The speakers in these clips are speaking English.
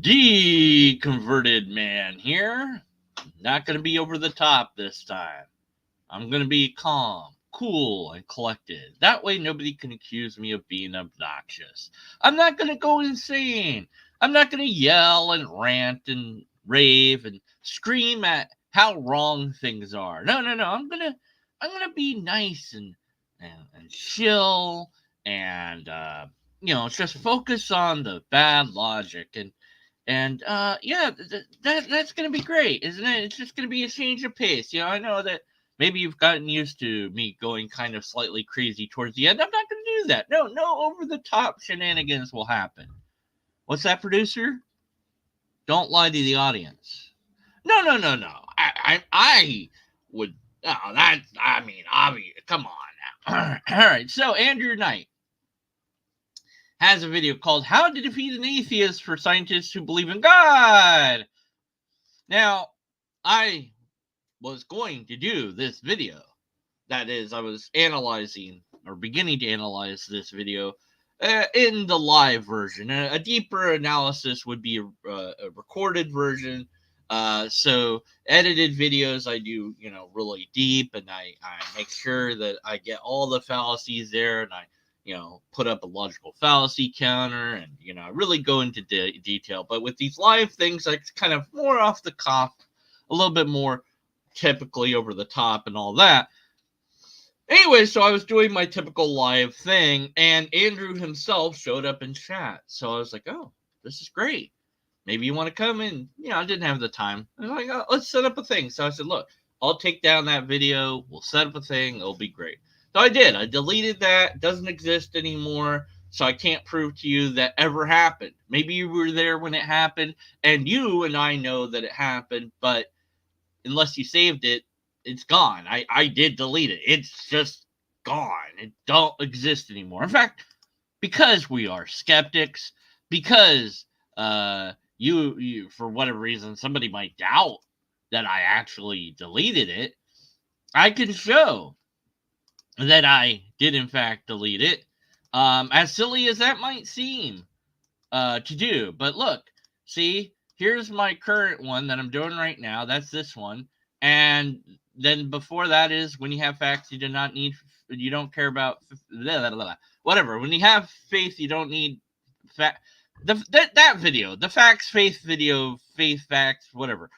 Deconverted man here. Not going to be over the top this time. I'm going to be calm, cool, and collected. That way nobody can accuse me of being obnoxious. I'm not going to go insane. I'm not going to yell and rant and rave and scream at how wrong things are. No, no, no. I'm gonna be nice and chill and just focus on the bad logic and yeah, that's gonna be great, isn't it? It's just gonna be a change of pace. I know that maybe you've gotten used to me going kind of slightly crazy towards the end. I'm not gonna do that. No, no over the top shenanigans will happen. What's that, producer? Don't lie to the audience. No, no, no, no. I would. Oh, that. I mean, obvious. Come on now. All right. So Andrew Knight has a video called "How to Defeat an Atheist for Scientists Who Believe in God." Now, I was going to do this video. That is, I was analyzing or beginning to analyze this video in the live version. A deeper analysis would be a recorded version. So edited videos I do, really deep, and I make sure that I get all the fallacies there, and I, put up a logical fallacy counter, and I really go into detail. But with these live things, it's kind of more off the cuff, a little bit more typically over the top and all that. Anyway, so I was doing my typical live thing, and Andrew himself showed up in chat. So I was like, oh, this is great. Maybe you want to come in. I didn't have the time. I was like, oh, let's set up a thing. So I said, look, I'll take down that video. We'll set up a thing. It'll be great. So I did. I deleted that. It doesn't exist anymore. So I can't prove to you that ever happened. Maybe you were there when it happened, and you and I know that it happened, but unless you saved it, it's gone. I did delete it. It's just gone. It don't exist anymore. In fact, because we are skeptics, because you for whatever reason somebody might doubt that I actually deleted it, I can show that I did in fact delete it. As silly as that might seem to do, but look, see, here's my current one that I'm doing right now. That's this one. And then before that is when you have facts, you don't care about blah, blah, blah. Whatever. When you have faith, you don't need fact. That video, the facts, faith video, faith, facts, whatever.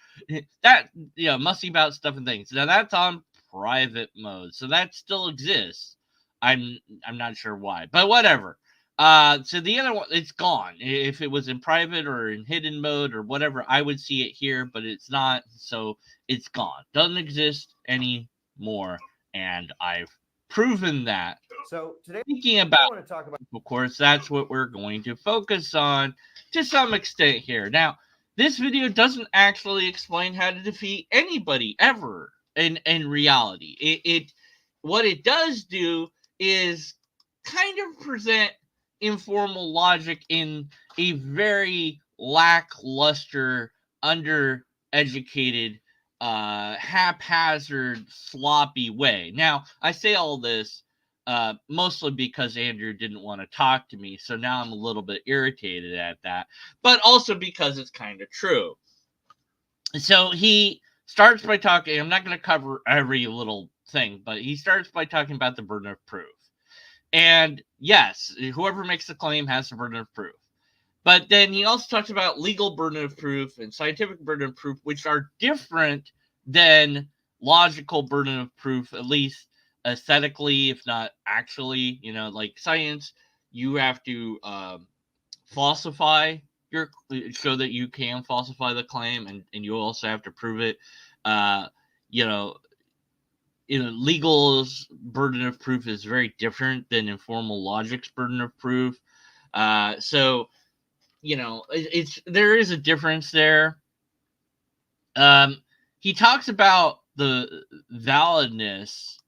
That must be about stuff and things. Now that's on private mode, so that still exists. I'm not sure why, but whatever. So the other one, it's gone. If it was in private or in hidden mode or whatever, I would see it here, but it's not. So it's gone. Doesn't exist anymore. And I've proven that. So today, Speaking about, I want to talk about, of course, that's what we're going to focus on to some extent here. Now, this video doesn't actually explain how to defeat anybody ever in reality. What it does do is kind of present informal logic in a very lackluster, undereducated, haphazard, sloppy way. Now, I say all this mostly because Andrew didn't want to talk to me, so now I'm a little bit irritated at that, but also because it's kind of true. So he starts by talking, I'm not going to cover every little thing, but he starts by talking about the burden of proof. And yes, whoever makes the claim has the burden of proof. But then he also talks about legal burden of proof and scientific burden of proof, which are different than logical burden of proof, at least aesthetically, if not actually. Like science, you have to falsify show that you can falsify the claim, and you also have to prove it. Legal's burden of proof is very different than informal logic's burden of proof. So there is a difference there. He talks about the validness.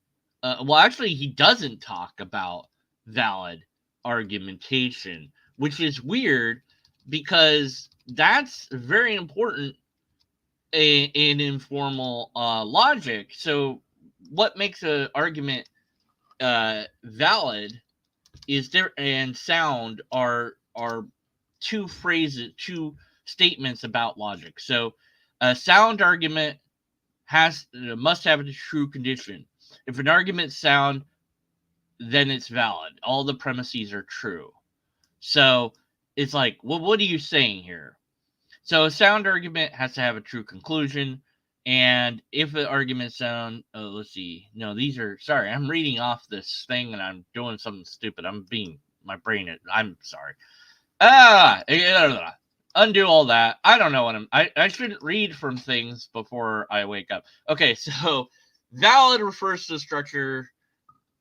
Well, actually, he doesn't talk about valid argumentation, which is weird because that's very important in informal logic. So what makes an argument valid is there and sound are two statements about logic. So a sound argument must have a true condition. If an argument's sound, then it's valid. All the premises are true. So it's like, well, what are you saying here? So a sound argument has to have a true conclusion. And if an argument sound, let's see, no, these are, sorry, I'm reading off this thing and I'm doing something stupid. I'm sorry. Undo all that. I don't know what I shouldn't read from things before I wake up. Okay, so valid refers to the structure.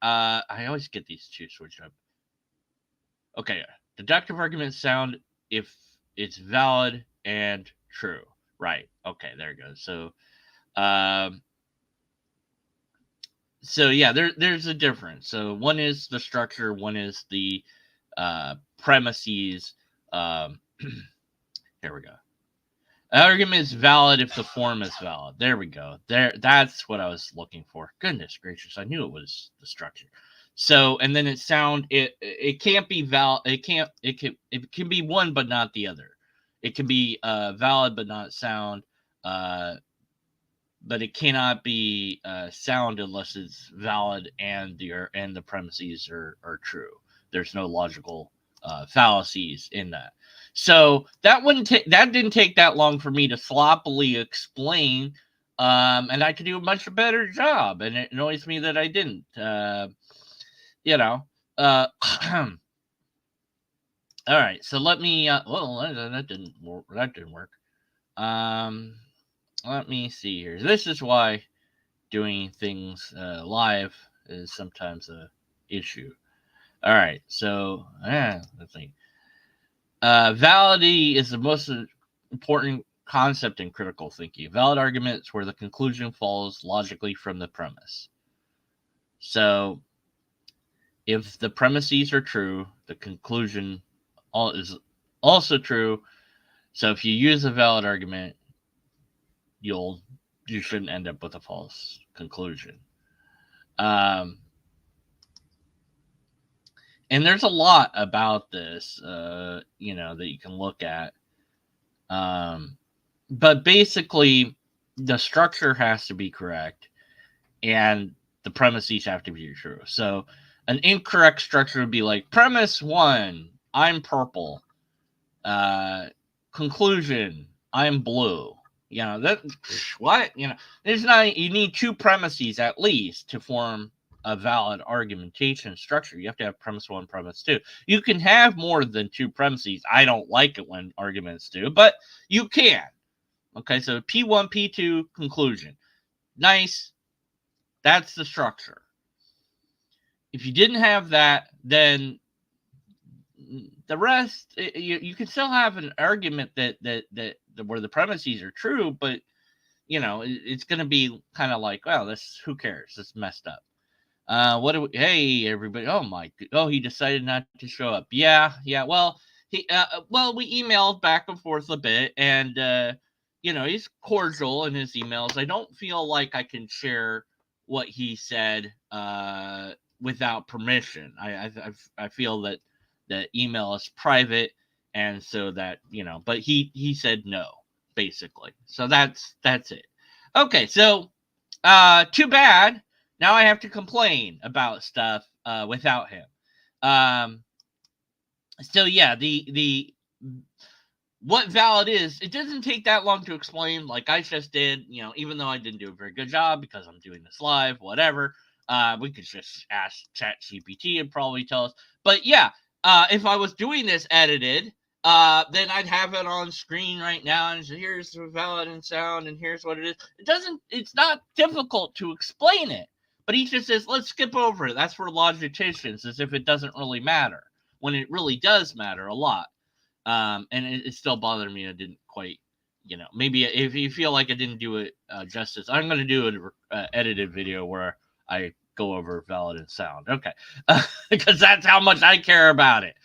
I always get these two switched up. Okay, deductive arguments sound if it's valid and true. Right. Okay, there it goes. So yeah, there's a difference. So one is the structure, one is the premises. Here we go. An argument is valid if the form is valid. There we go. That's what I was looking for. Goodness gracious, I knew it was the structure. So, and then it can't be valid. It can be one but not the other. It can be valid but not sound. But it cannot be sound unless it's valid and the premises are true. There's no logical fallacies in that. So that didn't take that long for me to sloppily explain, and I could do a much better job. And it annoys me that I didn't. You know. All right. So let me. Well, that didn't work. That didn't work. Let me see here. This is why doing things live is sometimes a issue. All right, so let's see. Validity is the most important concept in critical thinking. Valid arguments where the conclusion follows logically from the premise. So, if the premises are true, the conclusion is also true. So, if you use a valid argument, you shouldn't end up with a false conclusion. And there's a lot about this, that you can look at. But basically, the structure has to be correct, and the premises have to be true. So, an incorrect structure would be like premise 1, I'm purple. Conclusion, I'm blue. What? You need two premises at least to form a valid argumentation structure. You have to have premise 1, premise 2. You can have more than two premises. I don't like it when arguments do, but you can. Okay, so P1, P2, conclusion. Nice. That's the structure. If you didn't have that, then the rest, you can still have an argument that where the premises are true, but it's going to be kind of like, well, who cares? It's messed up. Hey everybody! He decided not to show up. Yeah. Well, we emailed back and forth a bit, and he's cordial in his emails. I don't feel like I can share what he said without permission. I feel that the email is private, and so that but he said no, basically. So that's it. Okay, so too bad. Now I have to complain about stuff without him. So yeah, the what valid is, it doesn't take that long to explain, like I just did. Even though I didn't do a very good job because I'm doing this live, whatever. We could just ask ChatGPT and probably tell us. But yeah, if I was doing this edited, then I'd have it on screen right now, and so here's the valid and sound, and here's what it is. It's not difficult to explain it, but he just says, let's skip over it. That's for logicians, as if it doesn't really matter, when it really does matter a lot. And it still bothered me. I didn't quite, maybe if you feel like I didn't do it justice, I'm going to do an edited video where I go over valid and sound. Okay. Because that's how much I care about it.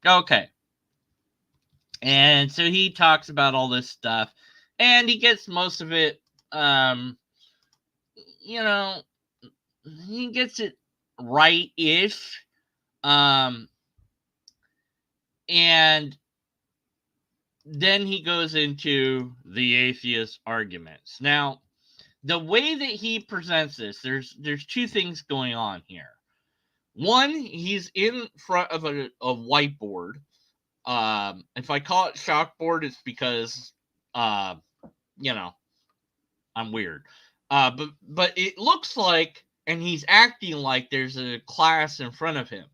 Okay. And so he talks about all this stuff, and he gets most of it, he gets it right-ish. And then he goes into the atheist arguments. Now, the way that he presents this, there's two things going on here. One, he's in front of a whiteboard. If I call it chalkboard, it's because, you know, I'm weird. But it looks like, and he's acting like there's a class in front of him.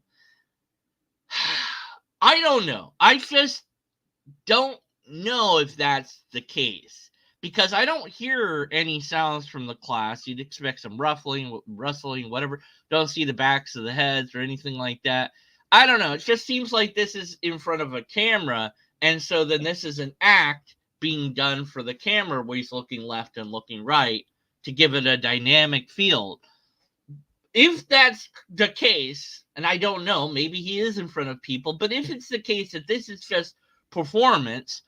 I don't know. I just don't know if that's the case because I don't hear any sounds from the class. You'd expect some rustling, whatever. Don't see the backs of the heads or anything like that. I don't know. It just seems like this is in front of a camera, and so then this is an act being done for the camera where he's looking left and looking right to give it a dynamic feel. If that's the case, and I don't know, maybe he is in front of people, but if it's the case that this is just performance,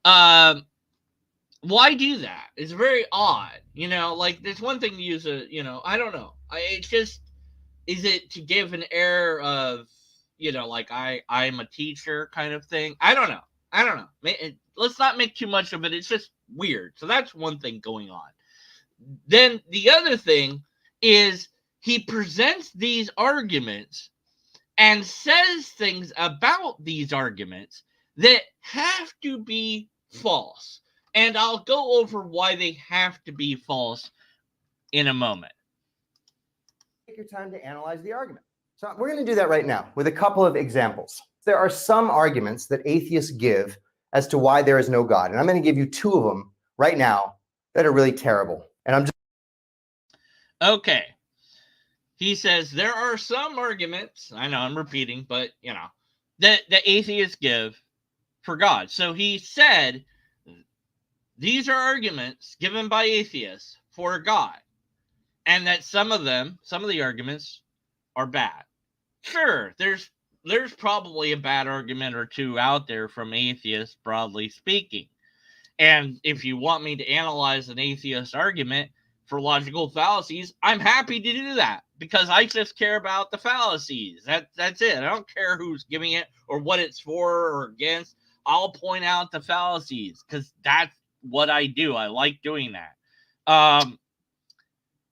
why do that? It's very odd. Like there's one thing to use I don't know. It's just, is it to give an air of, like I'm a teacher kind of thing? I don't know. Let's not make too much of it. It's just weird. So that's one thing going on. Then the other thing is he presents these arguments and says things about these arguments that have to be false. And I'll go over why they have to be false in a moment. Take your time to analyze the argument. So we're going to do that right now with a couple of examples. There are some arguments that atheists give as to why there is no God. And I'm going to give you two of them right now that are really terrible. And I'm just... Okay. He says there are some arguments, I know I'm repeating, but, that the atheists give for God. So he said these are arguments given by atheists for God, and that some of the arguments are bad. Sure, there's probably a bad argument or two out there from atheists, broadly speaking. And if you want me to analyze an atheist argument for logical fallacies, I'm happy to do that because I just care about the fallacies. That's it. I don't care who's giving it or what it's for or against. I'll point out the fallacies because that's what I do. I like doing that.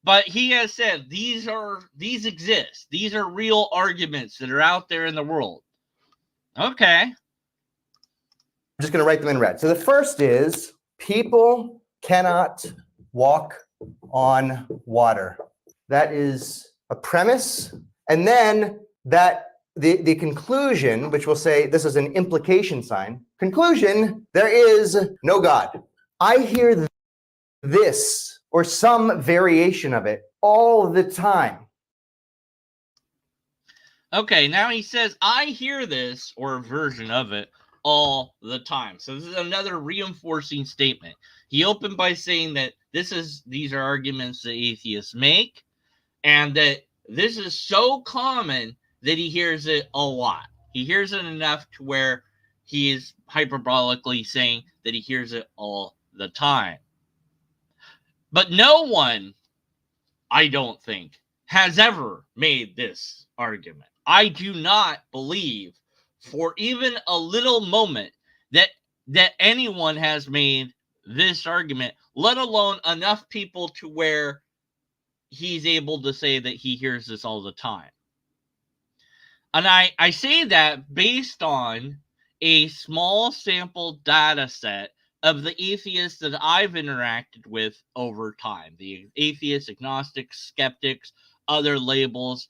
But he has said these exist. These are real arguments that are out there in the world. Okay. I'm just going to write them in red. So the first is people cannot walk on water. That is a premise. And then that the conclusion, which will say this is an implication sign. Conclusion, there is no God. I hear this or some variation of it all the time. Okay, now he says, I hear this or a version of it all the time. So this is another reinforcing statement. He opened by saying that these are arguments that atheists make, and that this is so common that he hears it a lot. He hears it enough to where he is hyperbolically saying that he hears it all the time. But no one, I don't think, has ever made this argument. I do not believe for even a little moment that anyone has made this argument, let alone enough people to where he's able to say that he hears this all the time. And I say that based on a small sample data set of the atheists that I've interacted with over time. The atheists, agnostics, skeptics, other labels,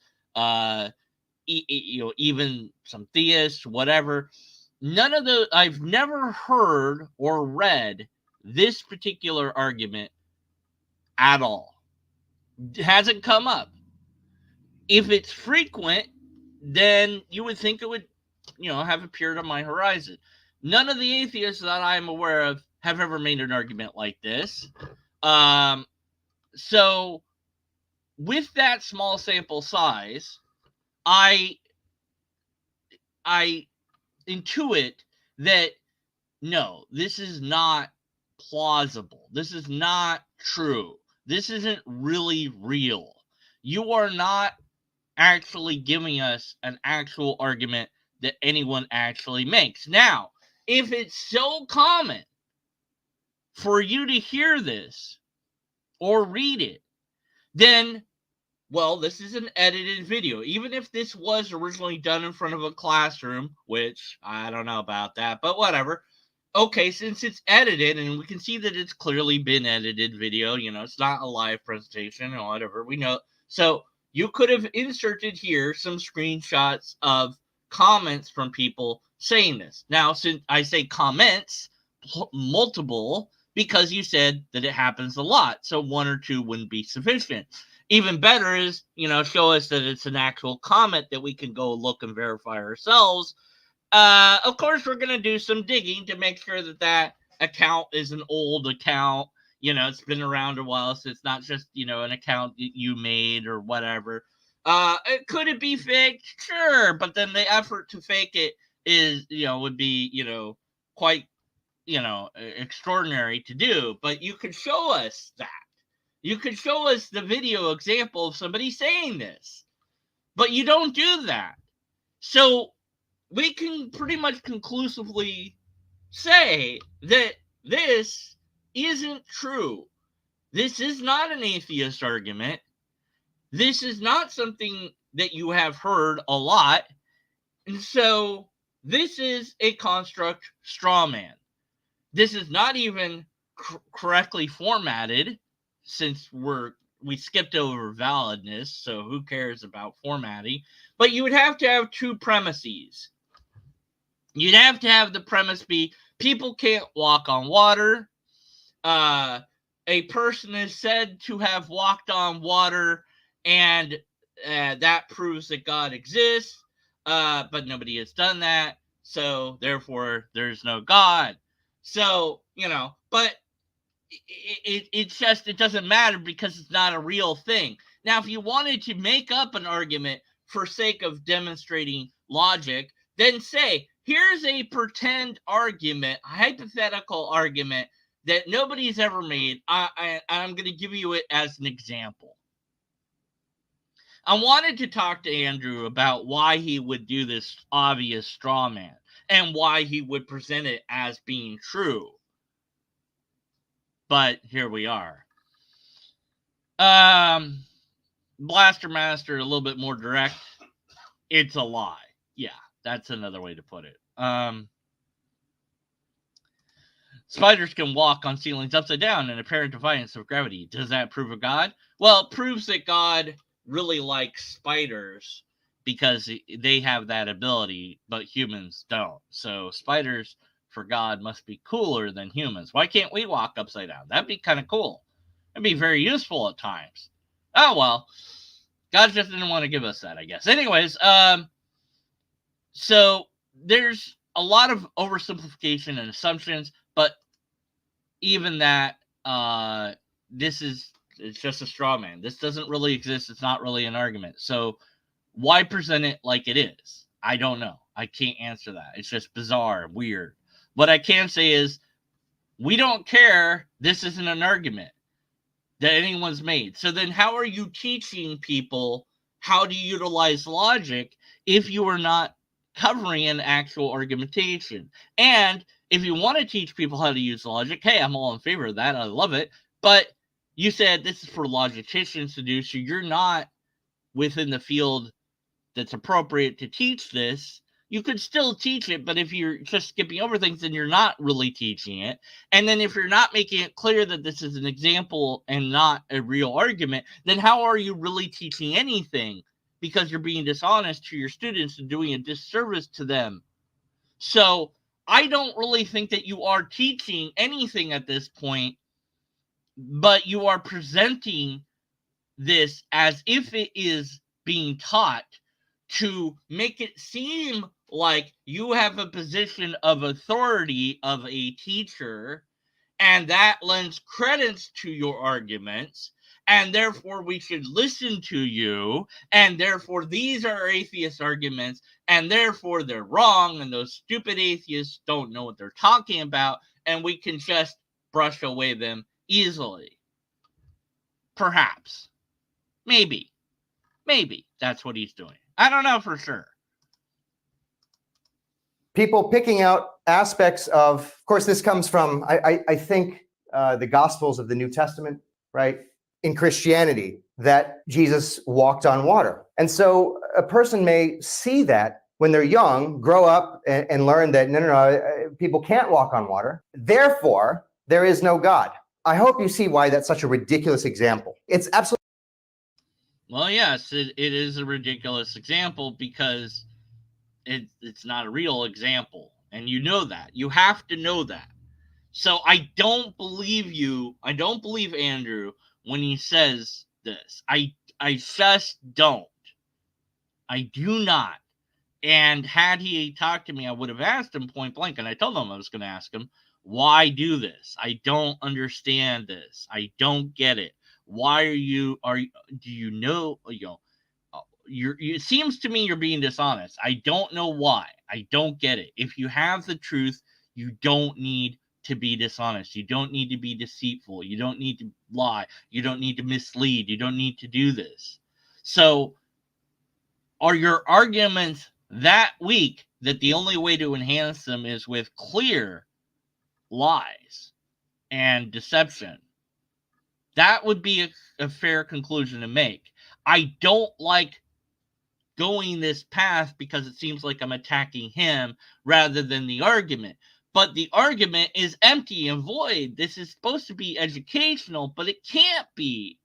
even some theists, whatever. None of the, I've never heard or read this particular argument at all. It hasn't come up. If it's frequent, then you would think it would, have appeared on my horizon. None of the atheists that I'm aware of have ever made an argument like this. So with that small sample size, I intuit that no, this is not plausible. This is not true. This isn't really real. You are not actually giving us an actual argument that anyone actually makes. Now, if it's so common for you to hear this or read it, then, well, this is an edited video. Even if this was originally done in front of a classroom, which I don't know about that, but whatever. Okay, since it's edited and we can see that it's clearly been edited video, it's not a live presentation or whatever, we know. So you could have inserted here some screenshots of comments from people saying this. Now, since I say comments, multiple, because you said that it happens a lot, so one or two wouldn't be sufficient. Even better is, show us that it's an actual comment that we can go look and verify ourselves. Of course, we're going to do some digging to make sure that account is an old account. It's been around a while, so it's not just, an account that you made or whatever. Could it be faked? Sure, but then the effort to fake it is, would be, quite, extraordinary to do. But you could show us that. You could show us the video example of somebody saying this. But you don't do that. So we can pretty much conclusively say that this isn't true. This is not an atheist argument. This is not something that you have heard a lot. And so this is a construct straw man. This is not even correctly formatted, since we skipped over validness, so who cares about formatting? But you would have to have two premises. You'd have to have the premise be people can't walk on water. A person is said to have walked on water, and that proves that God exists, but nobody has done that, so therefore there's no God. So, but it doesn't matter because it's not a real thing. Now, if you wanted to make up an argument for sake of demonstrating logic, then say, here's a pretend argument, a hypothetical argument that nobody's ever made. I'm going to give you it as an example. I wanted to talk to Andrew about why he would do this obvious straw man and why he would present it as being true. But here we are. Blaster Master, a little bit more direct. It's a lie. Yeah, that's another way to put it. Spiders can walk on ceilings upside down in apparent defiance of gravity. Does that prove a God? Well, it proves that God really likes spiders because they have that ability, but humans don't. So spiders for God must be cooler than humans. Why can't we walk upside down? That'd be kind of cool. That'd be very useful at times. Oh, well. God just didn't want to give us that, I guess. Anyways, so there's a lot of oversimplification and assumptions, but even that, it's just a straw man. This doesn't really exist. It's not really an argument. So why present it like it is? I don't know. I can't answer that. It's just bizarre, weird. What I can say is we don't care. This isn't an argument that anyone's made. So then how are you teaching people how to utilize logic if you are not covering an actual argumentation? And if you want to teach people how to use logic, hey, I'm all in favor of that. I love it. But you said this is for logicians to do, so you're not within the field that's appropriate to teach this. You could still teach it, but if you're just skipping over things, then you're not really teaching it. And then if you're not making it clear that this is an example and not a real argument, then how are you really teaching anything? Because you're being dishonest to your students and doing a disservice to them. So I don't really think that you are teaching anything at this point, but you are presenting this as if it is being taught to make it seem like you have a position of authority of a teacher, and that lends credence to your arguments, and therefore we should listen to you, and therefore these are atheist arguments, and therefore they're wrong, and those stupid atheists don't know what they're talking about, and we can just brush away them easily. Perhaps. Maybe that's what he's doing. I don't know for sure. People picking out aspects of course, this comes from, I think, the Gospels of the New Testament, right? In Christianity, that Jesus walked on water. And so a person may see that when they're young, grow up and learn that no, people can't walk on water. Therefore, there is no God. I hope you see why that's such a ridiculous example. It's absolutely. Well, yes, it is a ridiculous example because it's not a real example. And you know that. You have to know that. So I don't believe you. I don't believe Andrew when he says this. I just don't. I do not. And had he talked to me, I would have asked him point blank. And I told him I was going to ask him, why do this? I don't understand this. I don't get it. Why do you know, it seems to me you're being dishonest. I don't know why. I don't get it. If you have the truth, you don't need to be dishonest. You don't need to be deceitful. You don't need to lie. You don't need to mislead. You don't need to do this. So are your arguments that weak that the only way to enhance them is with clear lies and deception? That would be a fair conclusion to make. I don't like going this path because it seems like I'm attacking him rather than the argument. But the argument is empty and void. This is supposed to be educational, but it can't be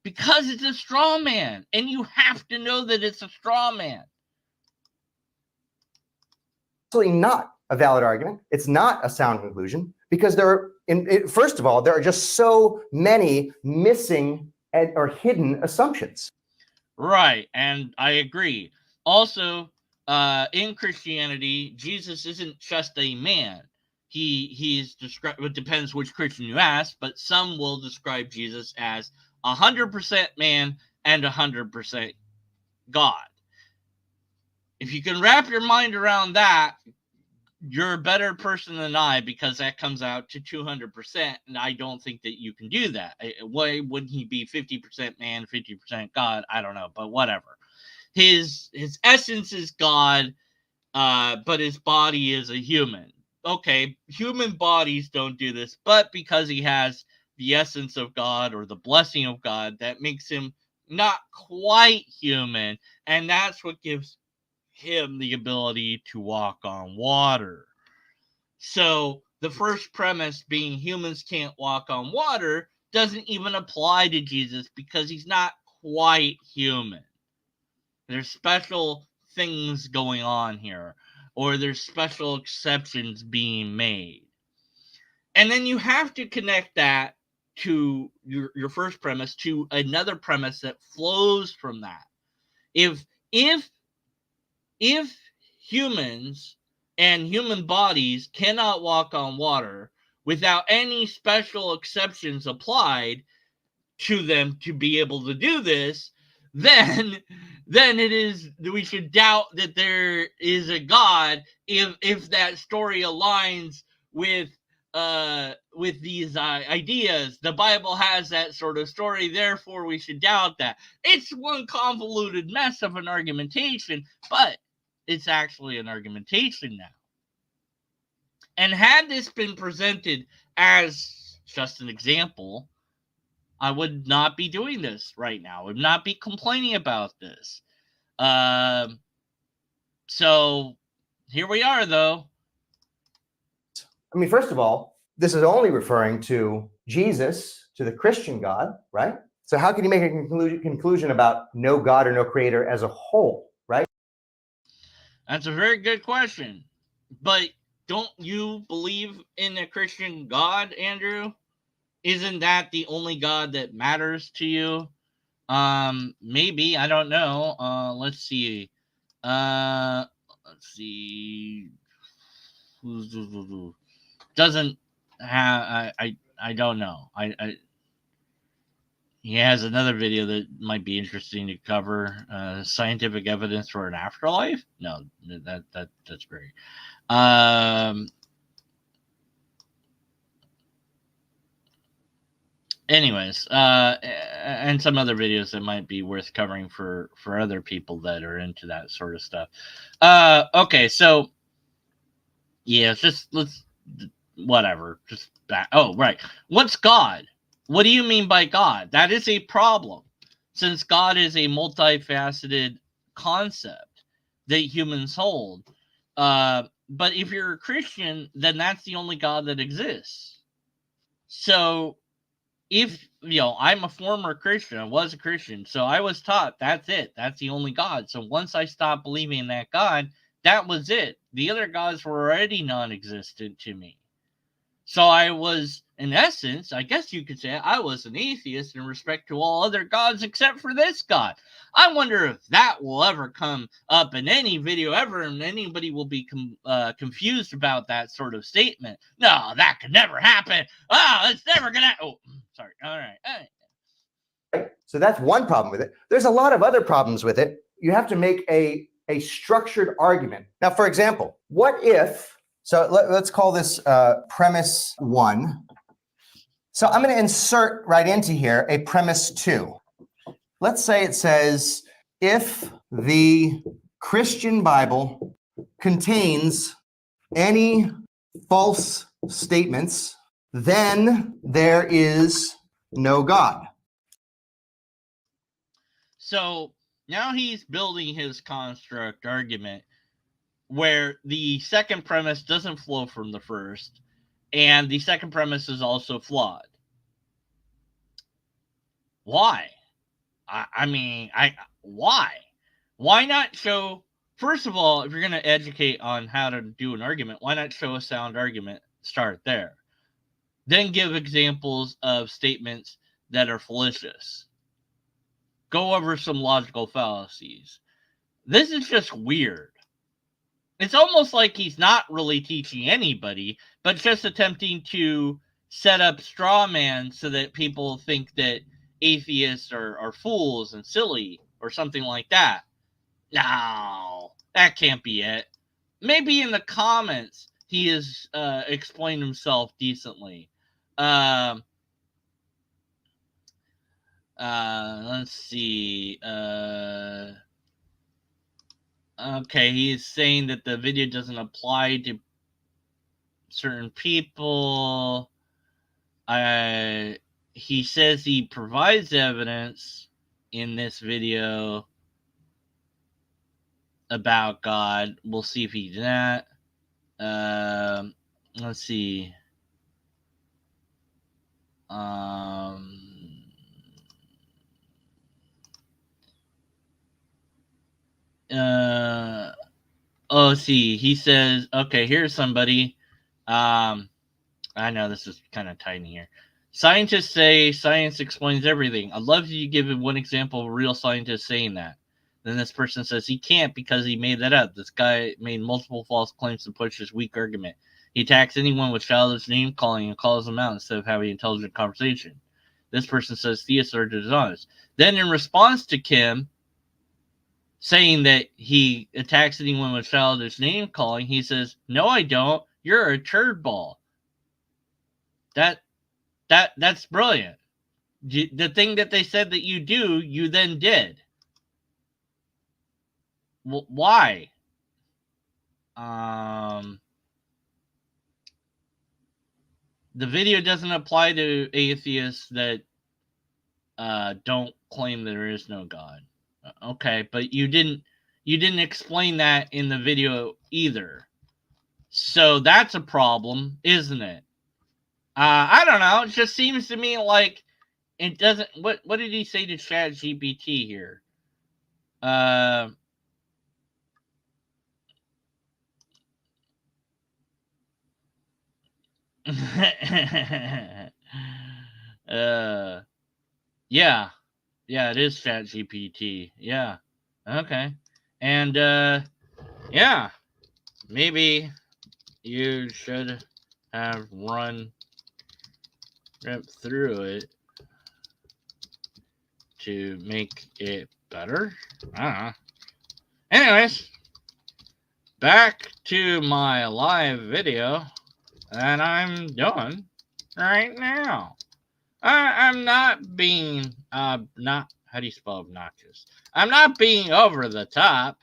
because it's a straw man, and you have to know that it's a straw man. Absolutely not a valid argument. It's not a sound conclusion because first of all, there are just so many missing or hidden assumptions. Right, and I agree. Also, in Christianity, Jesus isn't just a man. He's described. It depends which Christian you ask, but some will describe Jesus as 100% man and 100% God. If you can wrap your mind around that, you're a better person than I, because that comes out to 200%, and I don't think that you can do that. Why wouldn't he be 50% man, 50% God? I don't know, but whatever. His essence is God, but his body is a human. Okay, human bodies don't do this, but because he has the essence of God or the blessing of God, that makes him not quite human, and that's what gives him the ability to walk on water. So the first premise being humans can't walk on water doesn't even apply to Jesus because he's not quite human. There's special things going on here, or there's special exceptions being made. And then you have to connect that to your first premise to another premise that flows from that. If humans and human bodies cannot walk on water without any special exceptions applied to them to be able to do this, then it is, we should doubt that there is a God if that story aligns with these ideas. The Bible has that sort of story, therefore we should doubt that. It's one convoluted mess of an argumentation, but it's actually an argumentation now. And had this been presented as just an example, I would not be doing this right now. I would not be complaining about this. So here we are, though. I mean, first of all, this is only referring to Jesus, to the Christian God, right? So how can you make a conclusion about no God or no creator as a whole, right? That's a very good question. But don't you believe in a Christian God, Andrew? Isn't that the only God that matters to you? Maybe, I don't know. Let's see. Let's see. Doesn't have, I don't know. He has another video that might be interesting to cover. Scientific evidence for an afterlife? No, that's great. Anyways, and some other videos that might be worth covering for other people that are into that sort of stuff. Okay, so Yeah, let's whatever. Just back. Oh, right. What's God? What do you mean by God? That is a problem, since God is a multifaceted concept that humans hold. But if you're a Christian, then that's the only God that exists. So if I'm a former Christian, I was a Christian, so I was taught that's it, that's the only God. So once I stopped believing in that God, that was it. The other gods were already non-existent to me. So I was, in essence, I guess you could say, I was an atheist in respect to all other gods except for this God. I wonder if that will ever come up in any video ever, and anybody will be confused about that sort of statement. No, that could never happen. Oh, it's never gonna. Oh, sorry. All right. So that's one problem with it. There's a lot of other problems with it. You have to make a structured argument. Now, for example, what if, so let's call this premise 1. So I'm going to insert right into here a premise 2. Let's say it says, if the Christian Bible contains any false statements, then there is no God. So now he's building his construct argument where the second premise doesn't flow from the first, and the second premise is also flawed. Why? Why? Why not show, first of all, if you're going to educate on how to do an argument, why not show a sound argument? Start there. Then give examples of statements that are fallacious. Go over some logical fallacies. This is just weird. It's almost like he's not really teaching anybody, but just attempting to set up straw man so that people think that atheists are fools and silly or something like that. No, that can't be it. Maybe in the comments he has explained himself decently. Let's see. Okay, he's saying that the video doesn't apply to certain people. He says he provides evidence in this video about God. We'll see if he did that. Let's see. Let's see. He says, okay, here's somebody. I know this is kind of tiny here. Scientists say science explains everything. I'd love you to give one example of a real scientist saying that. Then this person says he can't because he made that up. This guy made multiple false claims to push his weak argument. He attacks anyone with childish name calling and calls them out instead of having an intelligent conversation. This person says theists are dishonest. Then in response to Kim saying that he attacks anyone with childish name calling, he says, "No, I don't. You're a turd ball." That's brilliant. The thing that they said that you do, you then did. Why? The video doesn't apply to atheists that don't claim there is no God. Okay, but you didn't explain that in the video either. So that's a problem, isn't it? I don't know. It just seems to me like it doesn't. What did he say to ChatGPT here? Yeah, it is ChatGPT. Yeah, okay, and yeah, maybe you should have run through it to make it better. I don't know. Anyways, back to my live video that I'm doing right now. I'm not being not, how do you spell obnoxious? I'm not being over the top,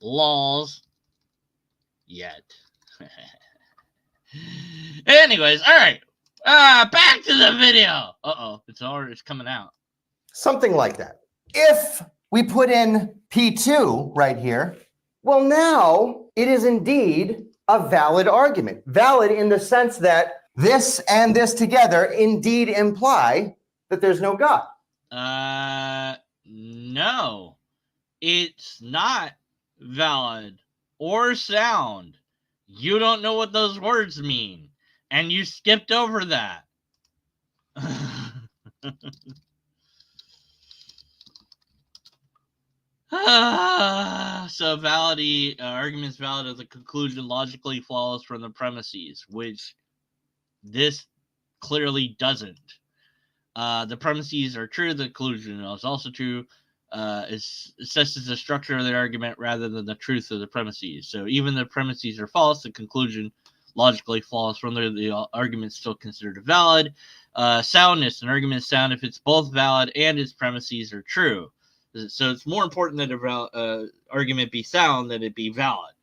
lols, yet. Anyways, all right. Back to the video. Uh-oh, it's coming out. Something like that. If we put in P2 right here, well, now it is indeed a valid argument. Valid in the sense that this and this together indeed imply that there's no God. No. It's not valid or sound. You don't know what those words mean, and you skipped over that. So validity arguments valid as a conclusion logically follows from the premises, which this clearly doesn't. The premises are true, the conclusion is also true. It assesses the structure of the argument rather than the truth of the premises. So even the premises are false, the conclusion logically follows from there. The argument is still considered valid. Soundness, an argument is sound if it's both valid and its premises are true. So it's more important that an argument be sound than it be valid.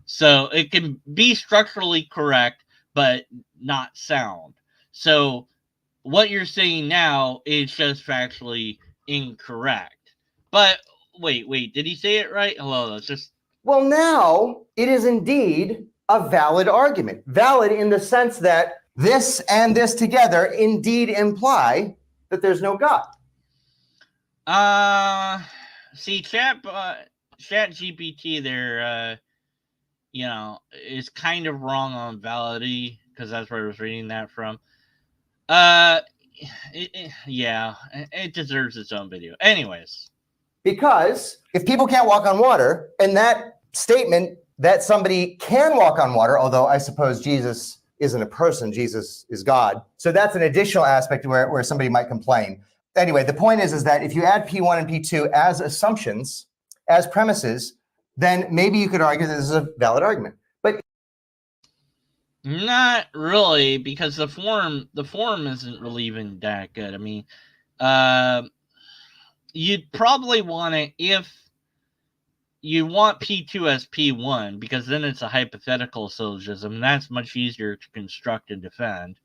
So it can be structurally correct, but not sound. So what you're saying now is just factually incorrect. But wait, did he say it right? Hello, let's just... Well, now it is indeed a valid argument. Valid in the sense that this and this together indeed imply that there's no God. See, Chat GPT there, is kind of wrong on validity, because that's where I was reading that from. It deserves its own video. Anyways. Because if people can't walk on water, and that statement that somebody can walk on water, although I suppose Jesus isn't a person, Jesus is God. So that's an additional aspect where somebody might complain. Anyway, the point is that if you add P1 and P2 as assumptions, as premises, then maybe you could argue that this is a valid argument. But not really, because the form isn't really even that good. I mean, you'd probably want it if you want P2 as P1, because then it's a hypothetical syllogism. That's much easier to construct and defend.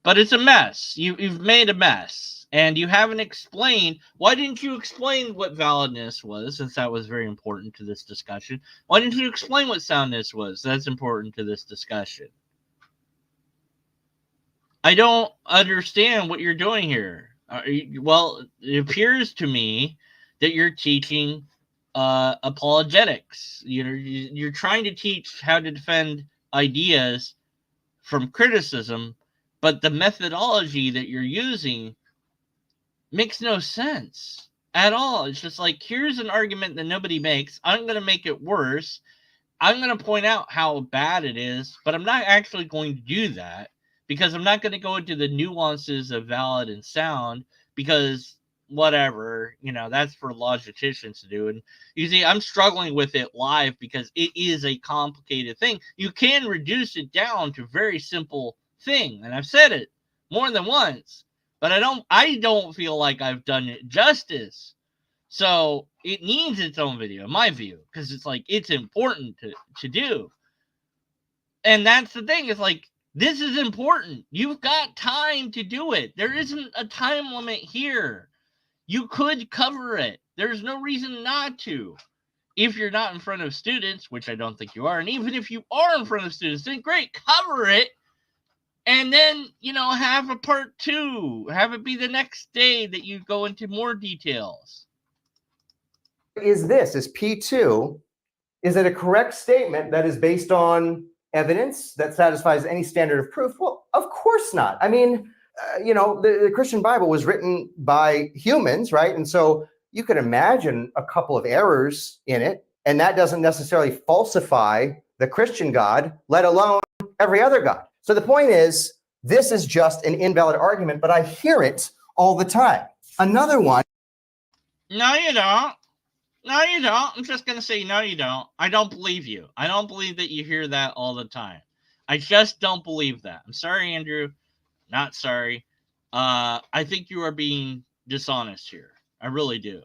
But it's a mess. You've made a mess, and you haven't explained. Why didn't you explain what validness was, since that was very important to this discussion? Why didn't you explain what soundness was? That's important to this discussion. I don't understand what you're doing here. Well, it appears to me that you're teaching apologetics. You're trying to teach how to defend ideas from criticism, but the methodology that you're using makes no sense at all. It's just like, here's an argument that nobody makes. I'm going to make it worse. I'm going to point out how bad it is, but I'm not actually going to do that, because I'm not going to go into the nuances of valid and sound, because whatever, that's for logicians to do. And you see, I'm struggling with it live because it is a complicated thing. You can reduce it down to a very simple thing, and I've said it more than once, but I don't feel like I've done it justice. So it needs its own video, in my view, because it's like, it's important to do. And that's the thing, is like, this is important. You've got time to do it. There isn't a time limit here. You could cover it. There's no reason not to. If you're not in front of students, which I don't think you are, and even if you are in front of students, then great, cover it. And then, have a part 2. Have it be the next day that you go into more details. Is P2, is it a correct statement that is based on evidence that satisfies any standard of proof? Well, of course not. I mean, the Christian Bible was written by humans, right? And so you could imagine a couple of errors in it, and that doesn't necessarily falsify the Christian God, let alone every other God. So the point is, this is just an invalid argument, but I hear it all the time. Another one. No, you don't. No, you don't. I'm just going to say, no, you don't. I don't believe you. I don't believe that you hear that all the time. I just don't believe that. I'm sorry, Andrew. Not sorry. I think you are being dishonest here. I really do.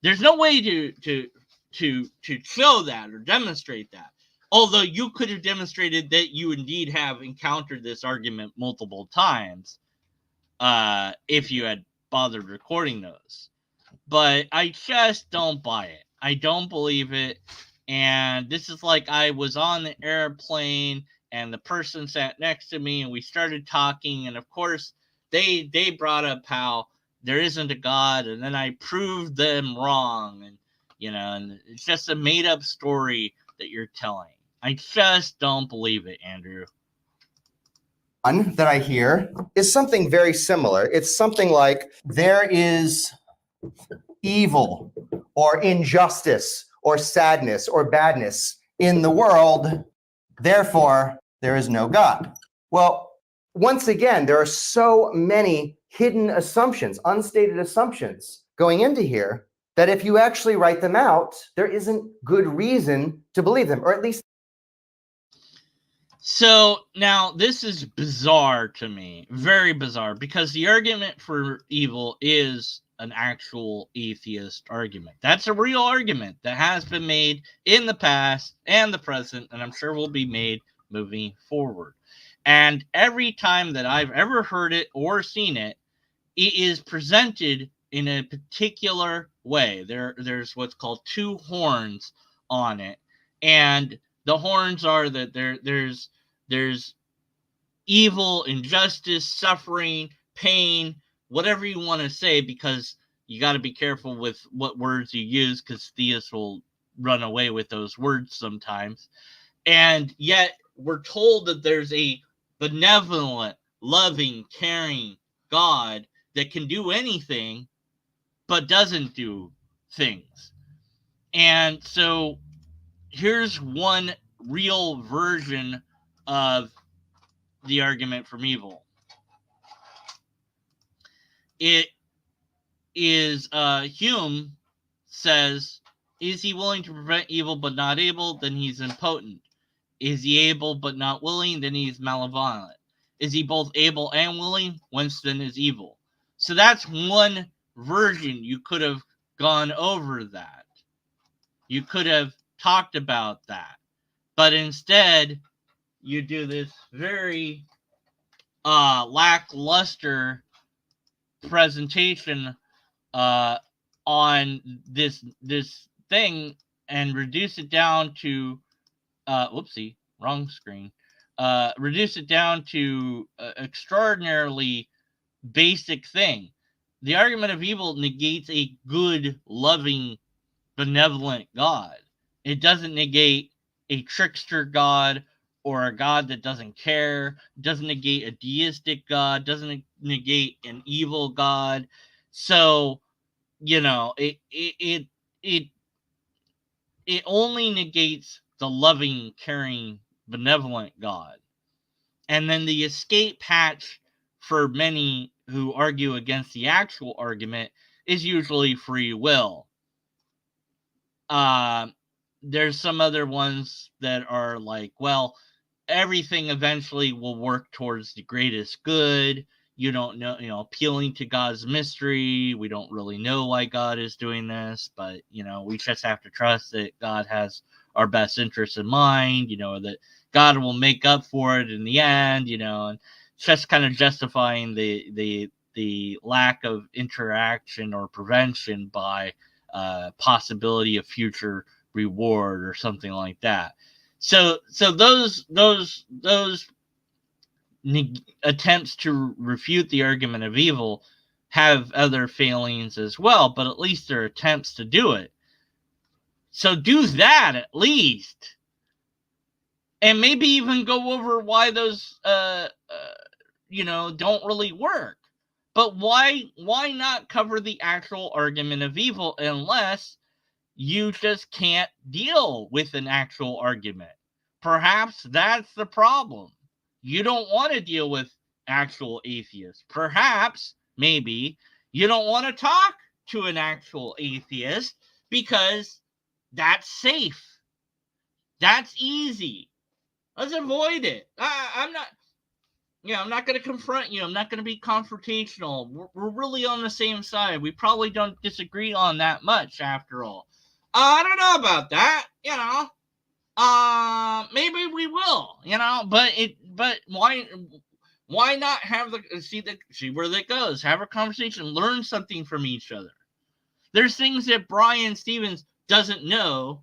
There's no way to show that or demonstrate that. Although you could have demonstrated that you indeed have encountered this argument multiple times if you had bothered recording those. But I just don't buy it. I don't believe it. And this is like I was on the airplane and the person sat next to me and we started talking. And of course, they brought up how there isn't a God. And then I proved them wrong. And, and it's just a made up story that you're telling. I just don't believe it, Andrew. One that I hear is something very similar. It's something like there is evil or injustice or sadness or badness in the world, therefore there is no God. Well, once again, there are so many hidden assumptions, unstated assumptions going into here that if you actually write them out, there isn't good reason to believe them, or at least. So now this is bizarre to me, very bizarre, because the argument for evil is an actual atheist argument. That's a real argument that has been made in the past and the present, and I'm sure will be made moving forward. And every time that I've ever heard it or seen it, it is presented in a particular way. There's what's called two horns on it, and the horns are that there's evil, injustice, suffering, pain, whatever you want to say, because you got to be careful with what words you use, because theists will run away with those words sometimes. And yet we're told that there's a benevolent, loving, caring God that can do anything but doesn't do things. And so here's one real version of the argument from evil. It is Hume says, is he willing to prevent evil but not able? Then he's impotent. Is he able but not willing? Then he's malevolent. Is he both able and willing? Whence then is evil? So that's one version. You could have gone over that. You could have talked about that. But instead, you do this very lackluster presentation on this thing and reduce it down to whoopsie, wrong screen. Reduce it down to extraordinarily basic thing. The argument of evil negates a good, loving, benevolent God. It doesn't negate a trickster God or a God that doesn't care. It doesn't negate a deistic God. Doesn't negate an evil God. So, it only negates the loving, caring, benevolent God. And then the escape hatch for many who argue against the actual argument is usually free will. There's some other ones that are like, well, everything eventually will work towards the greatest good. You don't know, appealing to God's mystery. We don't really know why God is doing this, but, we just have to trust that God has our best interests in mind, that God will make up for it in the end, and just kind of justifying the lack of interaction or prevention by possibility of future reward or something like that. So those attempts to refute the argument of evil have other failings as well, but at least they're attempts to do it. So do that at least, and maybe even go over why those don't really work. But why not cover the actual argument of evil unless you just can't deal with an actual argument? Perhaps that's the problem. You don't want to deal with actual atheists. Perhaps, maybe, you don't want to talk to an actual atheist because that's safe. That's easy. Let's avoid it. I'm not going to confront you. I'm not going to be confrontational. We're really on the same side. We probably don't disagree on that much after all. I don't know about that, maybe we will, but why not have see where that goes? Have a conversation, learn something from each other. There's things that Brian Stevens doesn't know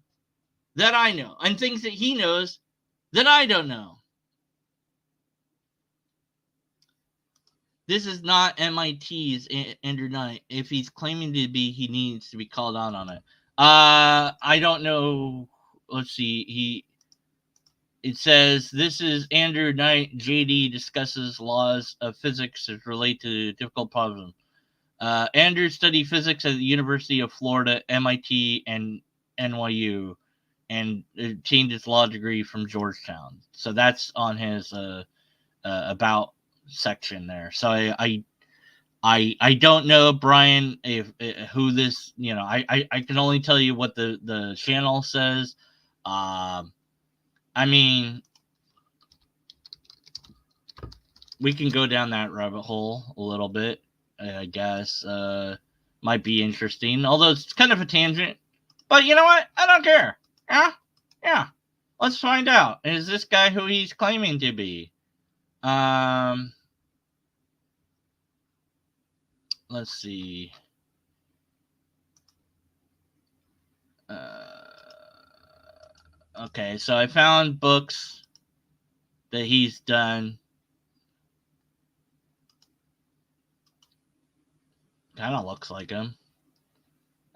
that I know, and things that he knows that I don't know. This is not MIT's Andrew Knight. If he's claiming to be, he needs to be called out on it. I don't know. Let's see. It says this is Andrew Knight. JD discusses laws of physics that relate to difficult problems. Andrew studied physics at the University of Florida, MIT, and NYU, and obtained his law degree from Georgetown. So that's on his about section there. So I don't know, Brian, if who this, I can only tell you what the channel says. I mean, we can go down that rabbit hole a little bit, I guess. Might be interesting, although it's kind of a tangent. But you know what? I don't care. Yeah. Let's find out. Is this guy who he's claiming to be? Let's see. Okay, so I found books that he's done. Kind of looks like him.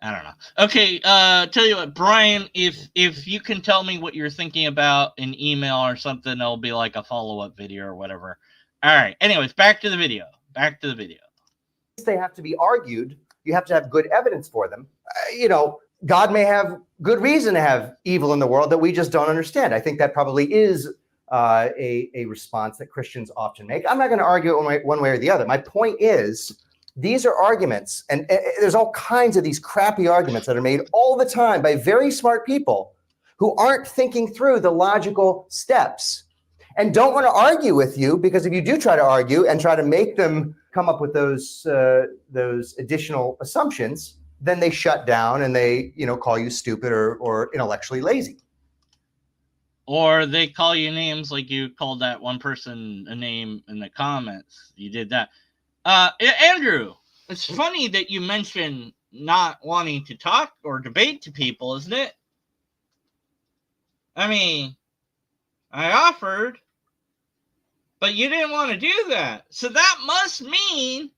I don't know. Okay, tell you what, Brian, if you can tell me what you're thinking about in email or something, it'll be like a follow-up video or whatever. All right. Anyways, back to the video. They have to be argued. You have to have good evidence for them. God may have good reason to have evil in the world that we just don't understand. I think that probably is a response that Christians often make. I'm not going to argue it one way or the other. My point is, these are arguments, and there's all kinds of these crappy arguments that are made all the time by very smart people who aren't thinking through the logical steps and don't want to argue with you, because if you do try to argue and try to make them come up with those additional assumptions, then they shut down and they call you stupid or intellectually lazy. Or they call you names like you called that one person a name in the comments. You did that. Andrew, it's funny that you mentioned not wanting to talk or debate to people, isn't it? I mean, I offered, but you didn't want to do that. So that must mean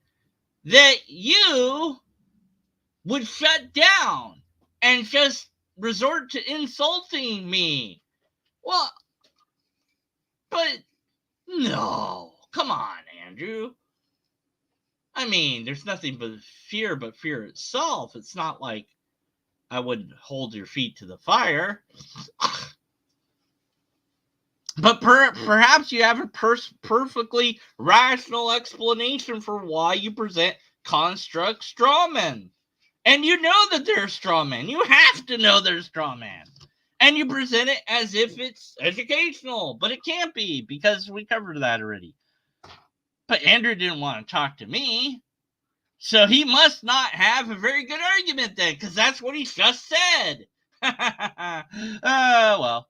that you would shut down and just resort to insulting me. Well, but no. Come on, Andrew. I mean, there's nothing but fear itself. It's not like I would hold your feet to the fire. But perhaps you have a perfectly rational explanation for why you present construct strawmen. And you know that they're strawmen. You have to know they're strawmen. And you present it as if it's educational. But it can't be, because we covered that already. But Andrew didn't want to talk to me. So he must not have a very good argument then, because that's what he just said. Well.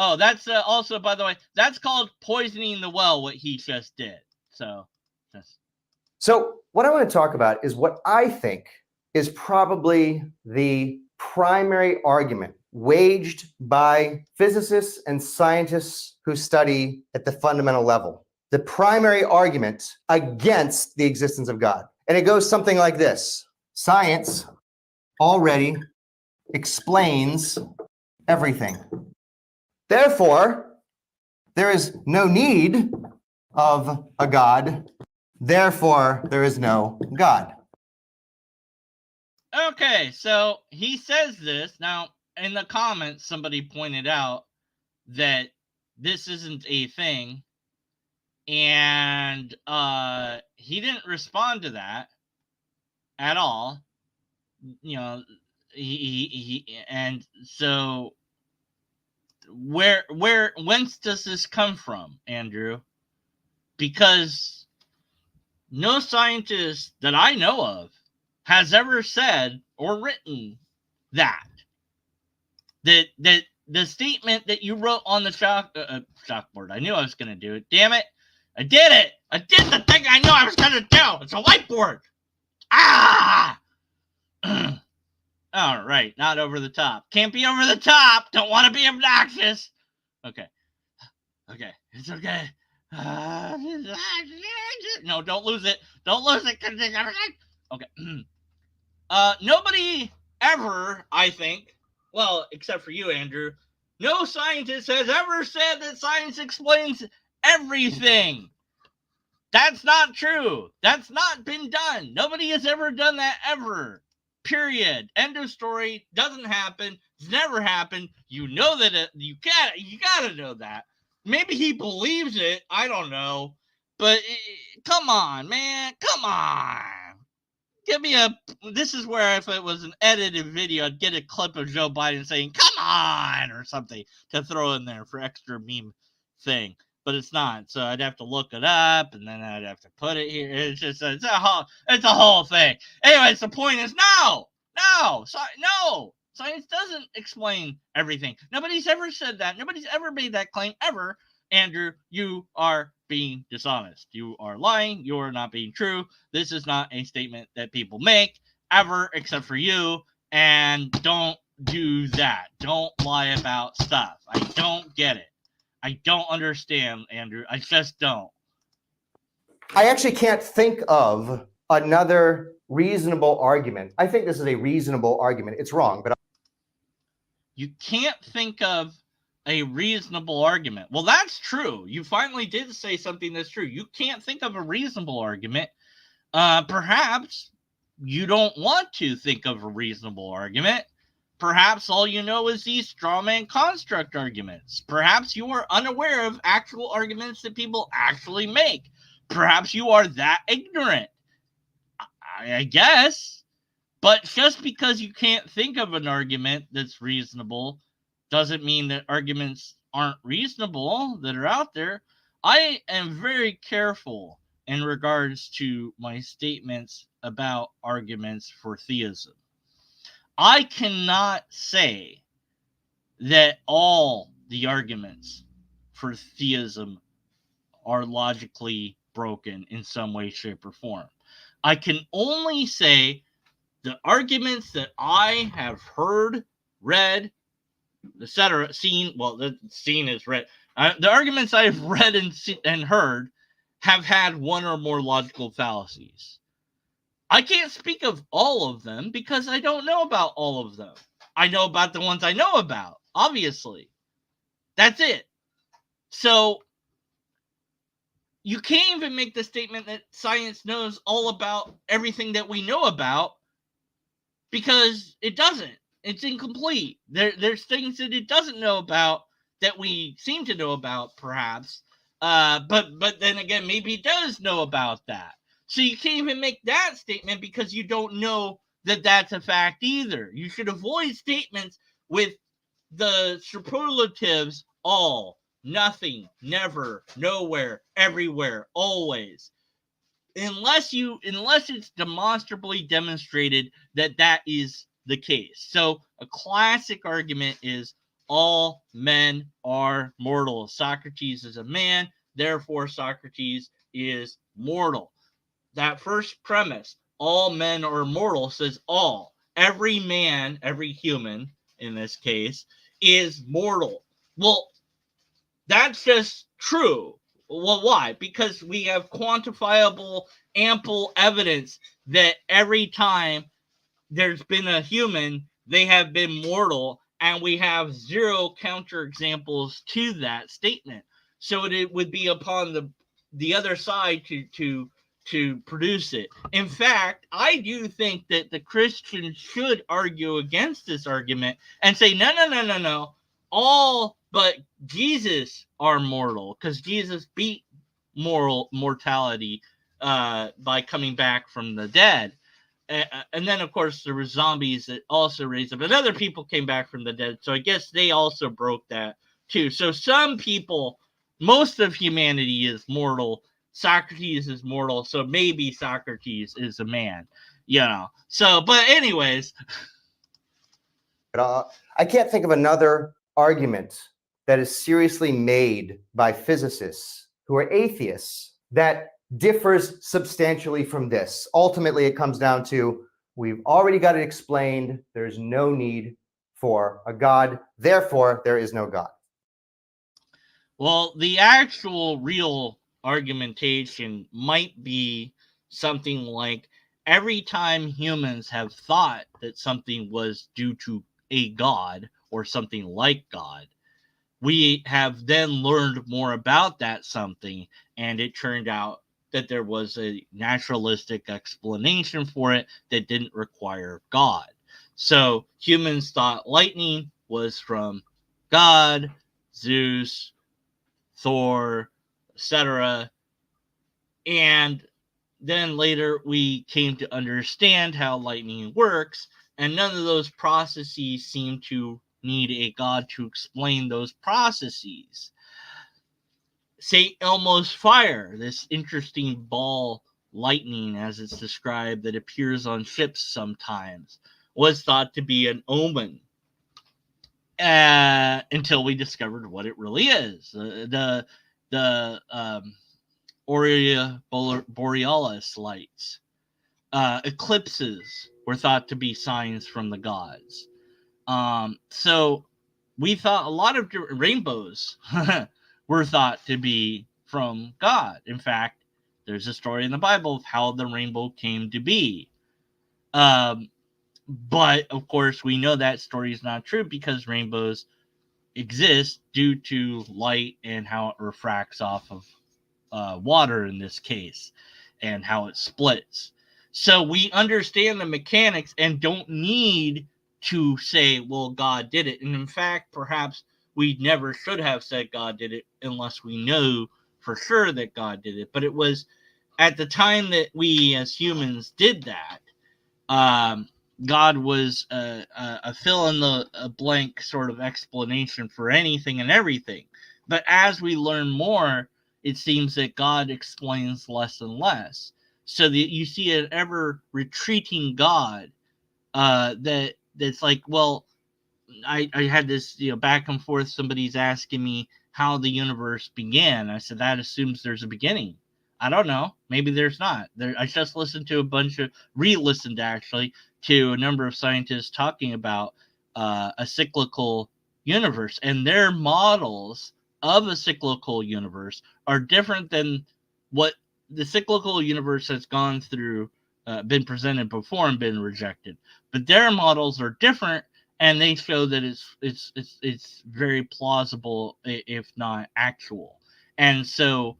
Oh, that's also, by the way, that's called poisoning the well, what he just did. So what I want to talk about is what I think is probably the primary argument waged by physicists and scientists who study at the fundamental level. The primary argument against the existence of God. And it goes something like this. Science already explains everything. Therefore, there is no need of a God. Therefore, there is no God. Okay, so he says this. Now, in the comments, somebody pointed out that this isn't a thing. And he didn't respond to that at all. And so whence does this come from, Andrew? Because no scientist that I know of has ever said or written that the statement that you wrote on the chalkboard. I knew I was going to do it. Damn it. I did it. I did the thing I knew I was going to do. It's a whiteboard. Ah! All right. Not over the top. Can't be over the top. Don't want to be obnoxious. Okay. Okay. It's okay. No, don't lose it. Don't lose it. Okay. Nobody ever, I think, well, except for you, Andrew, no scientist has ever said that science explains everything. That's not true. That's not been done. Nobody has ever done that ever. Period. End of story. Doesn't happen. It's never happened. You know that you gotta know that. Maybe he believes it. I don't know. But come on, man. Come on. Give me this is where if it was an edited video, I'd get a clip of Joe Biden saying, come on, or something to throw in there for extra meme thing. But it's not. So I'd have to look it up, and then I'd have to put it here. It's a whole thing. Anyways, the point is no. Science doesn't explain everything. Nobody's ever said that. Nobody's ever made that claim ever. Andrew, you are being dishonest. You are lying. You are not being true. This is not a statement that people make ever, except for you. And don't do that. Don't lie about stuff. I don't get it. I don't understand, Andrew. I just don't. I actually can't think of another reasonable argument. I think this is a reasonable argument. It's wrong, but you can't think of a reasonable argument. Well, that's true. You finally did say something that's true. You can't think of a reasonable argument. Perhaps you don't want to think of a reasonable argument. Perhaps all you know is these strawman construct arguments. Perhaps you are unaware of actual arguments that people actually make. Perhaps you are that ignorant. I guess. But just because you can't think of an argument that's reasonable doesn't mean that arguments aren't reasonable that are out there. I am very careful in regards to my statements about arguments for theism. I cannot say that all the arguments for theism are logically broken in some way, shape, or form. I can only say the arguments that I have heard, read, etc., seen, well, the seen is read. The arguments I've read and heard have had one or more logical fallacies. I can't speak of all of them because I don't know about all of them. I know about the ones I know about, obviously. That's it. So you can't even make the statement that science knows all about everything that we know about because it doesn't. It's incomplete. There's things that it doesn't know about that we seem to know about, perhaps. But then again, maybe it does know about that. So you can't even make that statement because you don't know that that's a fact either. You should avoid statements with the superlatives all, nothing, never, nowhere, everywhere, always. Unless it's demonstrably demonstrated that that is the case. So a classic argument is all men are mortal. Socrates is a man, therefore Socrates is mortal. That first premise, all men are mortal, says all. Every man, every human in this case, is mortal. Well, that's just true. Well, why? Because we have quantifiable, ample evidence that every time there's been a human, they have been mortal, and we have zero counterexamples to that statement. So it would be upon the other side to produce it. In fact, I do think that the Christians should argue against this argument and say, no. All but Jesus are mortal because Jesus beat mortality by coming back from the dead. And then, of course, there were zombies that also raised up, and other people came back from the dead. So I guess they also broke that too. So some people, most of humanity is mortal. Socrates is mortal, so maybe Socrates is a man, So, but anyways, I can't think of another argument that is seriously made by physicists who are atheists that differs substantially from this. Ultimately, it comes down to we've already got it explained. There's no need for a God. Therefore, there is no God. Well, the actual real argumentation might be something like every time humans have thought that something was due to a god or something like God, we have then learned more about that something, and it turned out that there was a naturalistic explanation for it that didn't require God. So humans thought lightning was from God, Zeus, Thor, etc. And then later we came to understand how lightning works, and none of those processes seem to need a god to explain those processes. St. Elmo's fire, this interesting ball lightning as it's described that appears on ships sometimes, was thought to be an omen until we discovered what it really is. The Aurea Borealis lights. Eclipses were thought to be signs from the gods. So we thought a lot of rainbows were thought to be from God. In fact, there's a story in the Bible of how the rainbow came to be. But of course, we know that story is not true because rainbows exist due to light and how it refracts off of water in this case and how it splits. So we understand the mechanics and don't need to say, well, God did it. And in fact, perhaps we never should have said God did it unless we know for sure that God did it. But it was at the time that we as humans did that, God was a fill in the blank sort of explanation for anything and everything. But as we learn more, it seems that God explains less and less. So that you see an ever retreating God that's like, well, I had this, back and forth. Somebody's asking me how the universe began. I said, that assumes there's a beginning. I don't know. Maybe there's not. I just re-listened actually to a number of scientists talking about a cyclical universe, and their models of a cyclical universe are different than what the cyclical universe has gone through, been presented before and been rejected. But their models are different, and they show that it's very plausible, if not actual. And so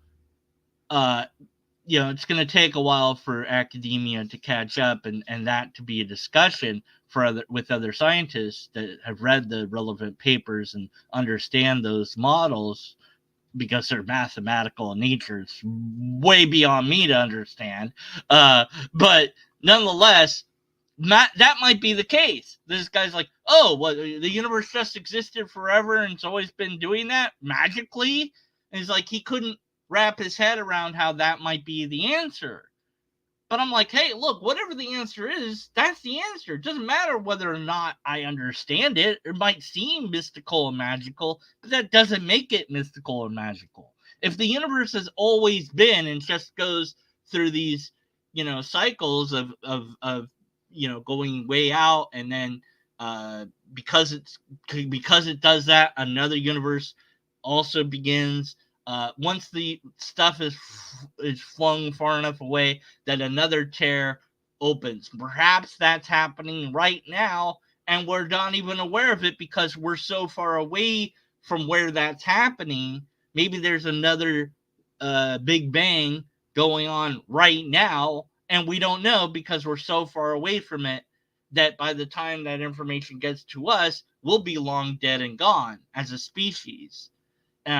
it's going to take a while for academia to catch up and that to be a discussion with other scientists that have read the relevant papers and understand those models, because they're mathematical in nature. It's way beyond me to understand. But nonetheless, that might be the case. This guy's like, oh, well, the universe just existed forever and it's always been doing that magically. And he's like, he couldn't wrap his head around how that might be the answer. But I'm like, hey, look, whatever the answer is, that's the answer. It doesn't matter whether or not I understand it. It might seem mystical and magical, but that doesn't make it mystical and magical. If the universe has always been and just goes through these, cycles of going way out, and then because it does that, another universe also begins. Once the stuff is flung far enough away that another tear opens. Perhaps that's happening right now, and we're not even aware of it because we're so far away from where that's happening. Maybe there's another Big Bang going on right now, and we don't know because we're so far away from it that by the time that information gets to us, we'll be long dead and gone as a species.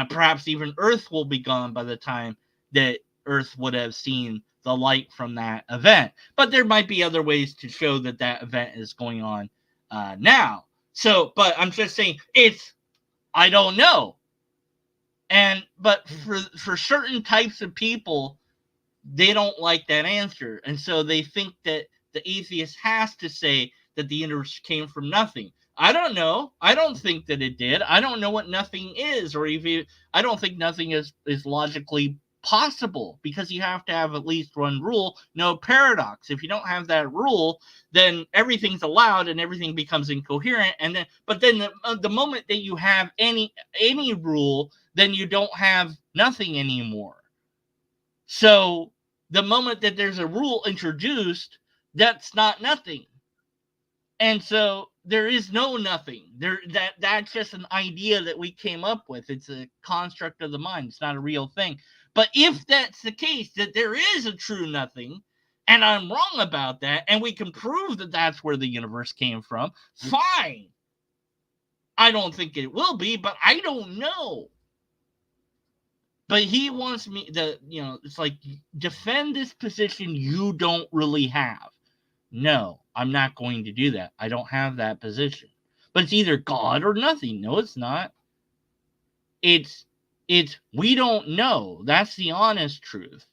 Perhaps even Earth will be gone by the time that Earth would have seen the light from that event. But there might be other ways to show that that event is going on now. So, but I'm just saying, I don't know. But for certain types of people, they don't like that answer. And so they think that the atheist has to say that the universe came from nothing. I don't know. I don't think that it did. I don't know what nothing is, or even I don't think nothing is logically possible, because you have to have at least one rule, no paradox. If you don't have that rule, then everything's allowed and everything becomes incoherent. And then, but then the moment that you have any rule, then you don't have nothing anymore. So the moment that there's a rule introduced, that's not nothing. And so there is no nothing. That's just an idea that we came up with. It's a construct of the mind. It's not a real thing. But if that's the case, that there is a true nothing, and I'm wrong about that, and we can prove that that's where the universe came from, fine. I don't think it will be, but I don't know. But he wants me to, it's like, defend this position you don't really have. No, I'm not going to do that. I don't have that position. But it's either God or nothing. No, it's not. It's we don't know. That's the honest truth.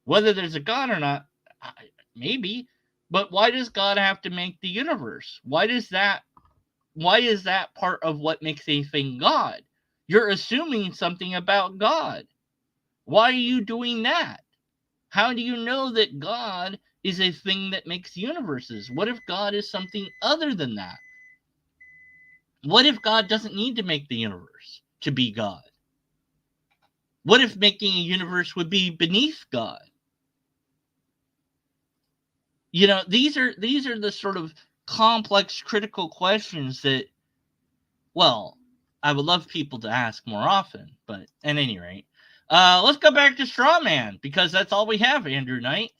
Whether there's a God or not, maybe. But why does God have to make the universe? Why is that part of what makes a thing God? You're assuming something about God. Why are you doing that? How do you know that God is a thing that makes universes? What if God is something other than that? What if God doesn't need to make the universe to be God? What if making a universe would be beneath God? These are the sort of complex, critical questions that, well, I would love people to ask more often. But at any rate, let's go back to straw man, because that's all we have, Andrew Knight.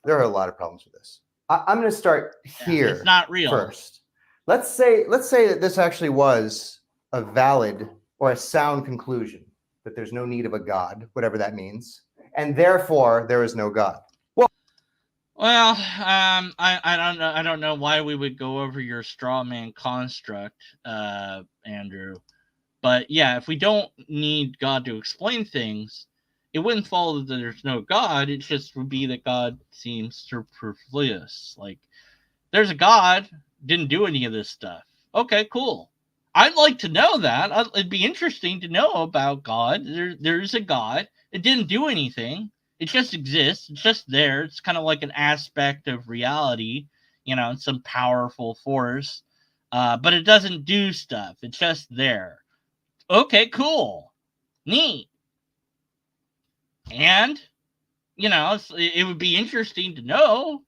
There are a lot of problems with this. I'm going to start here. It's not real. First. Let's say that this actually was a valid or a sound conclusion, that there's no need of a God, whatever that means, and therefore there is no God. Well, I don't know why we would go over your straw man construct, Andrew. But yeah, if we don't need God to explain things, it wouldn't follow that there's no God. It just would be that God seems superfluous. Like, there's a God, didn't do any of this stuff. Okay, cool. I'd like to know that. It'd be interesting to know about God. There's a God. It didn't do anything. It just exists. It's just there. It's kind of like an aspect of reality, some powerful force. But it doesn't do stuff. It's just there. Okay, cool. Neat. And, it would be interesting to know.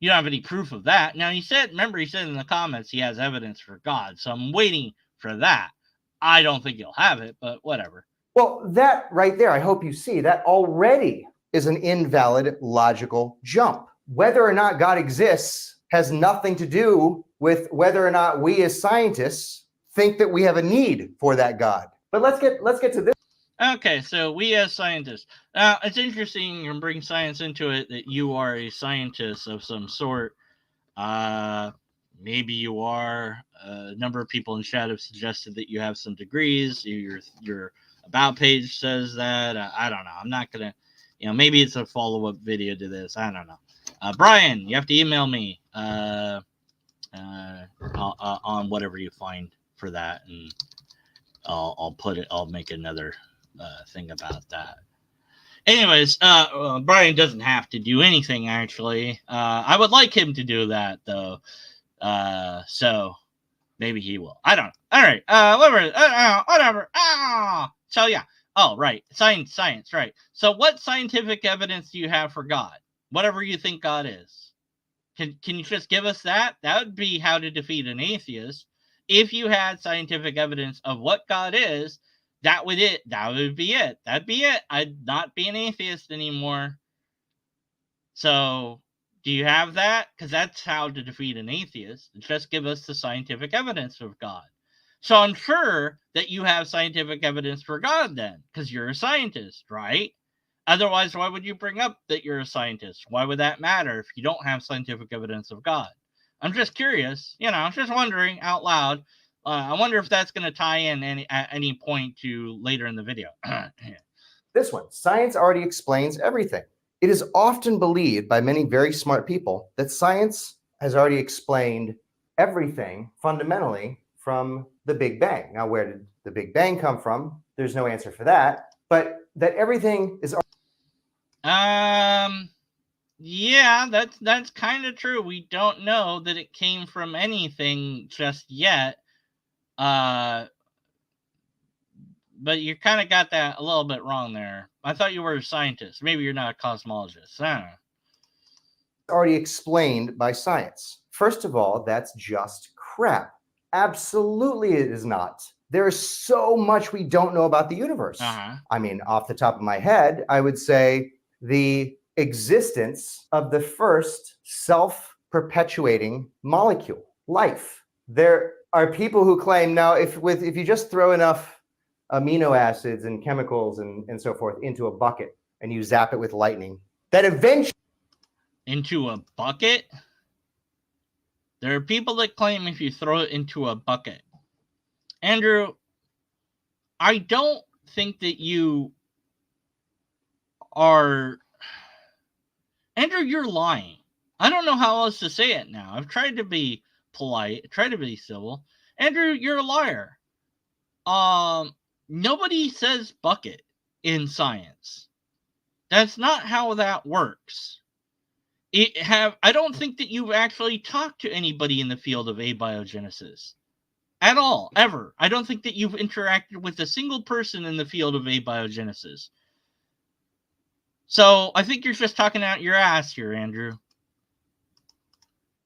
You don't have any proof of that. Now, he said in the comments he has evidence for God, so I'm waiting for that. I don't think he'll have it, but whatever. Well, that right there, I hope you see, that already is an invalid logical jump. Whether or not God exists has nothing to do with whether or not we as scientists think that we have a need for that God. But let's get to this. Okay, so we as scientists. It's interesting you bring science into it, that you are a scientist of some sort. Maybe you are. A number of people in chat have suggested that you have some degrees. Your about page says that. I don't know. I'm not going to, maybe it's a follow-up video to this. I don't know. Brian, you have to email me on whatever you find for that, and I'll make another thing about that. Anyways, Brian doesn't have to do anything, actually. I would like him to do that, though. So maybe he will. I don't know. All right. Whatever. So yeah. Oh, right. Science, right. So what scientific evidence do you have for God? Whatever you think God is. Can you just give us that? That would be how to defeat an atheist. If you had scientific evidence of what God is, that would be it. That'd be it. I'd not be an atheist anymore. So, do you have that? Because that's how to defeat an atheist. Just give us the scientific evidence of God. So I'm sure that you have scientific evidence for God then, because you're a scientist, right? Otherwise, why would you bring up that you're a scientist? Why would that matter if you don't have scientific evidence of God? I'm just curious, just wondering out loud. I wonder if that's going to tie in at any point to later in the video. This one, science already explains everything. It is often believed by many very smart people that science has already explained everything fundamentally from the Big Bang. Now, where did the Big Bang come from? There's no answer for that, but that everything is. Yeah, that's kind of true. We don't know that it came from anything just yet. But you kind of got that a little bit wrong there. I thought you were a scientist. Maybe you're not a cosmologist. I don't know. Already explained by science. First of all, that's just crap. Absolutely, it is not. There is so much we don't know about the universe. I mean, off the top of my head, I would say the existence of the first self-perpetuating molecule, life. There are people who claim now if you just throw enough amino acids and chemicals and so forth into a bucket and you zap it with lightning, that eventually into a bucket? There are people that claim if you throw it into a bucket. Andrew, I don't think that you are... Andrew, you're lying. I don't know how else to say it now. I've tried to be polite, tried to be civil. Andrew, you're a liar. Nobody says bucket in science. That's not how that works. I don't think that you've actually talked to anybody in the field of abiogenesis at all, ever. I don't think that you've interacted with a single person in the field of abiogenesis. So I think you're just talking out your ass here, Andrew.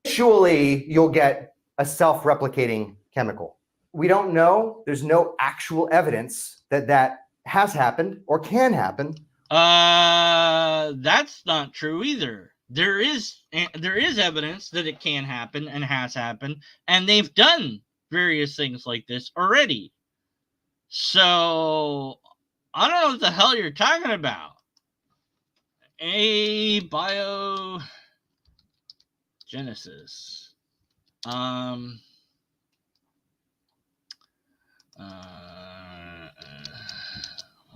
Surely you'll get a self-replicating chemical. We don't know. There's no actual evidence that that has happened or can happen. That's not true either. There is evidence that it can happen and has happened, and they've done various things like this already. So I don't know what the hell you're talking about. Abiogenesis.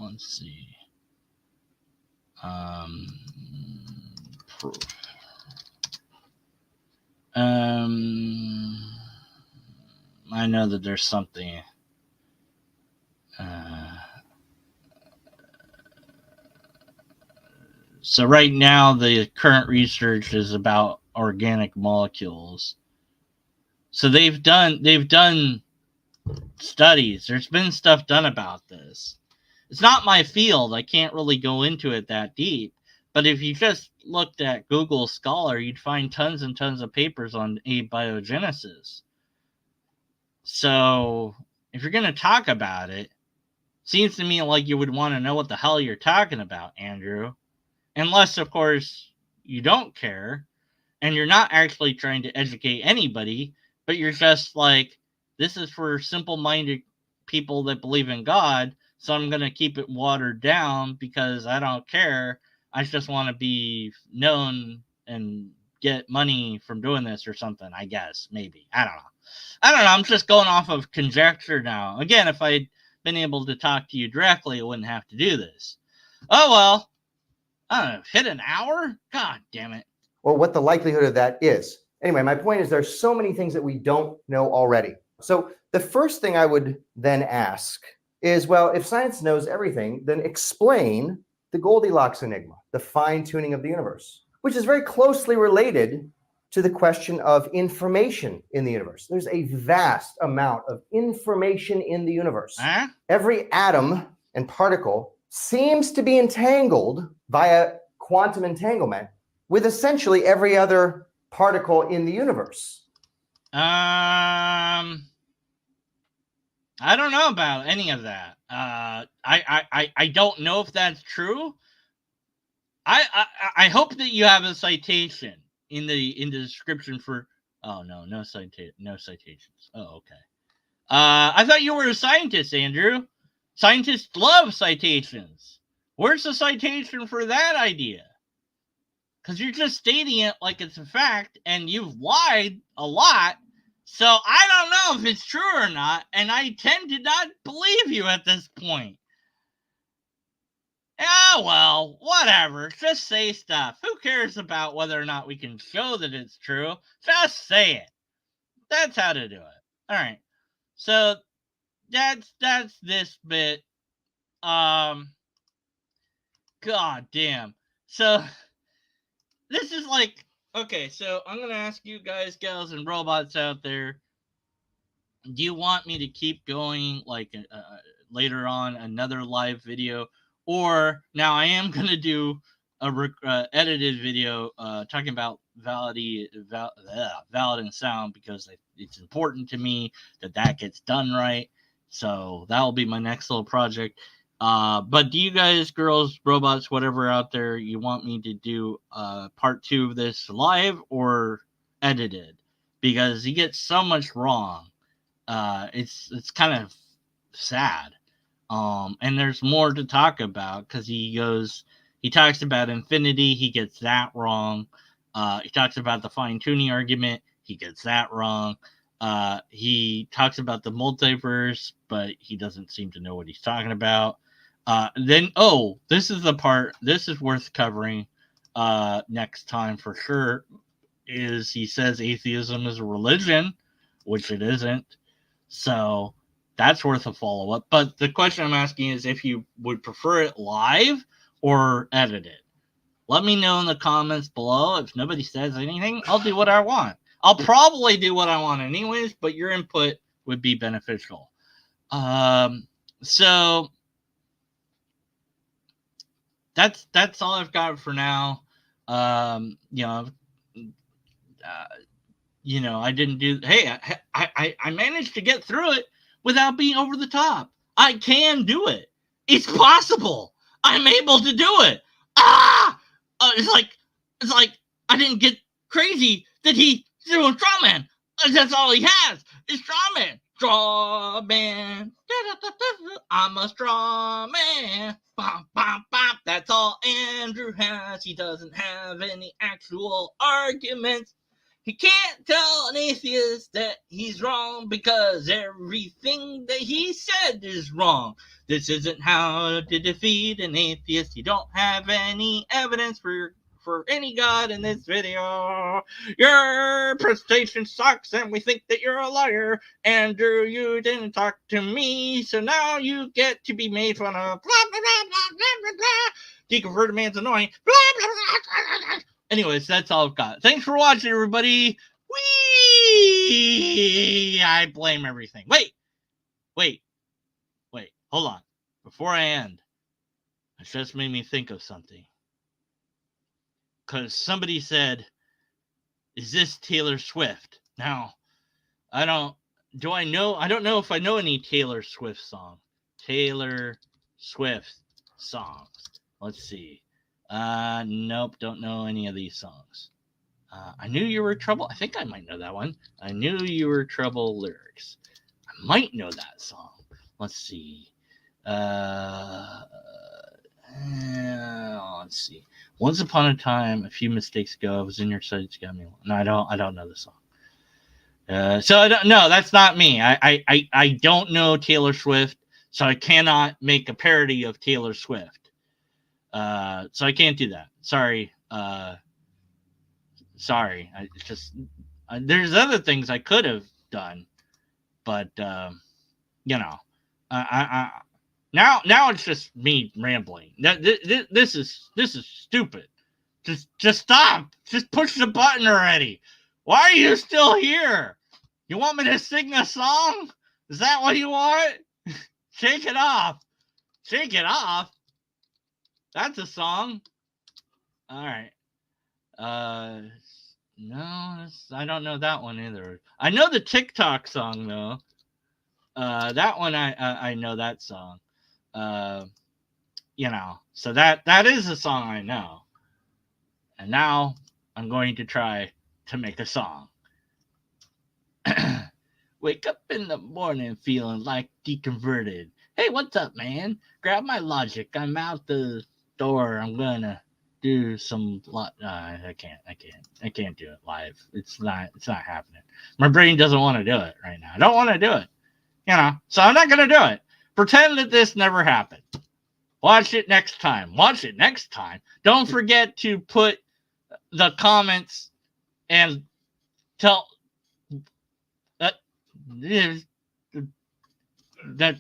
Let's see. Proof. I know that there's something. So right now, the current research is about organic molecules. So they've done studies. There's been stuff done about this. It's not my field. I can't really go into it that deep. But if you just looked at Google Scholar, you'd find tons and tons of papers on abiogenesis. So if you're going to talk about it, seems to me like you would want to know what the hell you're talking about, Andrew. Unless, of course, you don't care and you're not actually trying to educate anybody, but you're just like, this is for simple-minded people that believe in God, so I'm going to keep it watered down because I don't care. I just want to be known and get money from doing this or something, I guess, maybe. I don't know. I'm just going off of conjecture now. Again, if I'd been able to talk to you directly, I wouldn't have to do this. Oh, well. I don't know, hit an hour? God damn it. Or what the likelihood of that is. Anyway, my point is there's so many things that we don't know already. So the first thing I would then ask is, well, if science knows everything, then explain the Goldilocks enigma, the fine-tuning of the universe, which is very closely related to the question of information in the universe. There's a vast amount of information in the universe. Every atom and particle seems to be entangled via quantum entanglement with essentially every other particle in the universe. I don't know about any of that. I don't know if that's true. I hope that you have a citation in the description for. Oh no citations. Oh, okay. I thought you were a scientist, Andrew. Scientists love citations. Where's the citation for that idea? Because you're just stating it like it's a fact, and you've lied a lot. So I don't know if it's true or not, and I tend to not believe you at this point. Ah, well, whatever. Just say stuff. Who cares about whether or not we can show that it's true? Just say it. That's how to do it. All right. So that's this bit. God damn. So this is like, okay, so I'm gonna ask you guys, gals, and robots out there. Do you want me to keep going like later on another live video, or now I am gonna do a edited video talking about valid and sound, because it's important to me that gets done right. So that will be my next little project. But do you guys, girls, robots, whatever out there, you want me to do part 2 of this live or edited? Because he gets so much wrong. It's kind of sad. And there's more to talk about, because he talks about infinity, he gets that wrong. He talks about the fine tuning argument, he gets that wrong. He talks about the multiverse, but he doesn't seem to know what he's talking about. Then this is the part, this is worth covering next time for sure, is he says atheism is a religion, which it isn't. So that's worth a follow-up. But the question I'm asking is if you would prefer it live or edited. Let me know in the comments below. If nobody says anything, I'll do what I want. I'll probably do what I want anyways, but your input would be beneficial. So that's all I've got for now. I didn't do. Hey, I managed to get through it without being over the top. I can do it. It's possible. I'm able to do it. It's like I didn't get crazy that he's doing straw man. That's all he has is straw man. Straw man. I'm a straw man. Bom, bom, bom. That's all Andrew has. He doesn't have any actual arguments. He can't tell an atheist that he's wrong because everything that he said is wrong. This isn't how to defeat an atheist. You don't have any evidence for any god in this video. Your presentation sucks and we think that you're a liar. Andrew, you didn't talk to me, so now you get to be made fun of. Blah, blah, blah, blah, blah, blah. Deconverted man's annoying. Blah, blah, blah, blah, blah. Anyways, that's all I've got. Thanks for watching, everybody. I blame everything. Wait. Hold on. Before I end, it just made me think of something. Because somebody said, is this Taylor Swift? Now, I don't know if I know any Taylor Swift songs. Taylor Swift songs. Let's see. Nope, don't know any of these songs. I Knew You Were Trouble. I think I might know that one. I Knew You Were Trouble lyrics. I might know that song. Let's see. Let's see. Once upon a time, a few mistakes ago, I was in your sights, got me. No, I don't know the song. So I don't. No, that's not me. I don't know Taylor Swift, so I cannot make a parody of Taylor Swift. So I can't do that. Sorry. Sorry. There's other things I could have done, but now it's just me rambling. This is stupid. Just stop. Just push the button already. Why are you still here? You want me to sing a song? Is that what you want? Shake it off. Shake it off. That's a song. All right. No, I don't know that one either. I know the TikTok song though. That one I know that song. So that is a song I know. And now I'm going to try to make a song. Wake up in the morning feeling like deconverted. Hey, what's up, man? Grab my logic. I'm out the door. I'm gonna do some. I can't do it live. It's not happening. My brain doesn't want to do it right now. I don't want to do it. So I'm not gonna do it. Pretend that this never happened. Watch it next time. Don't forget to put the comments and tell that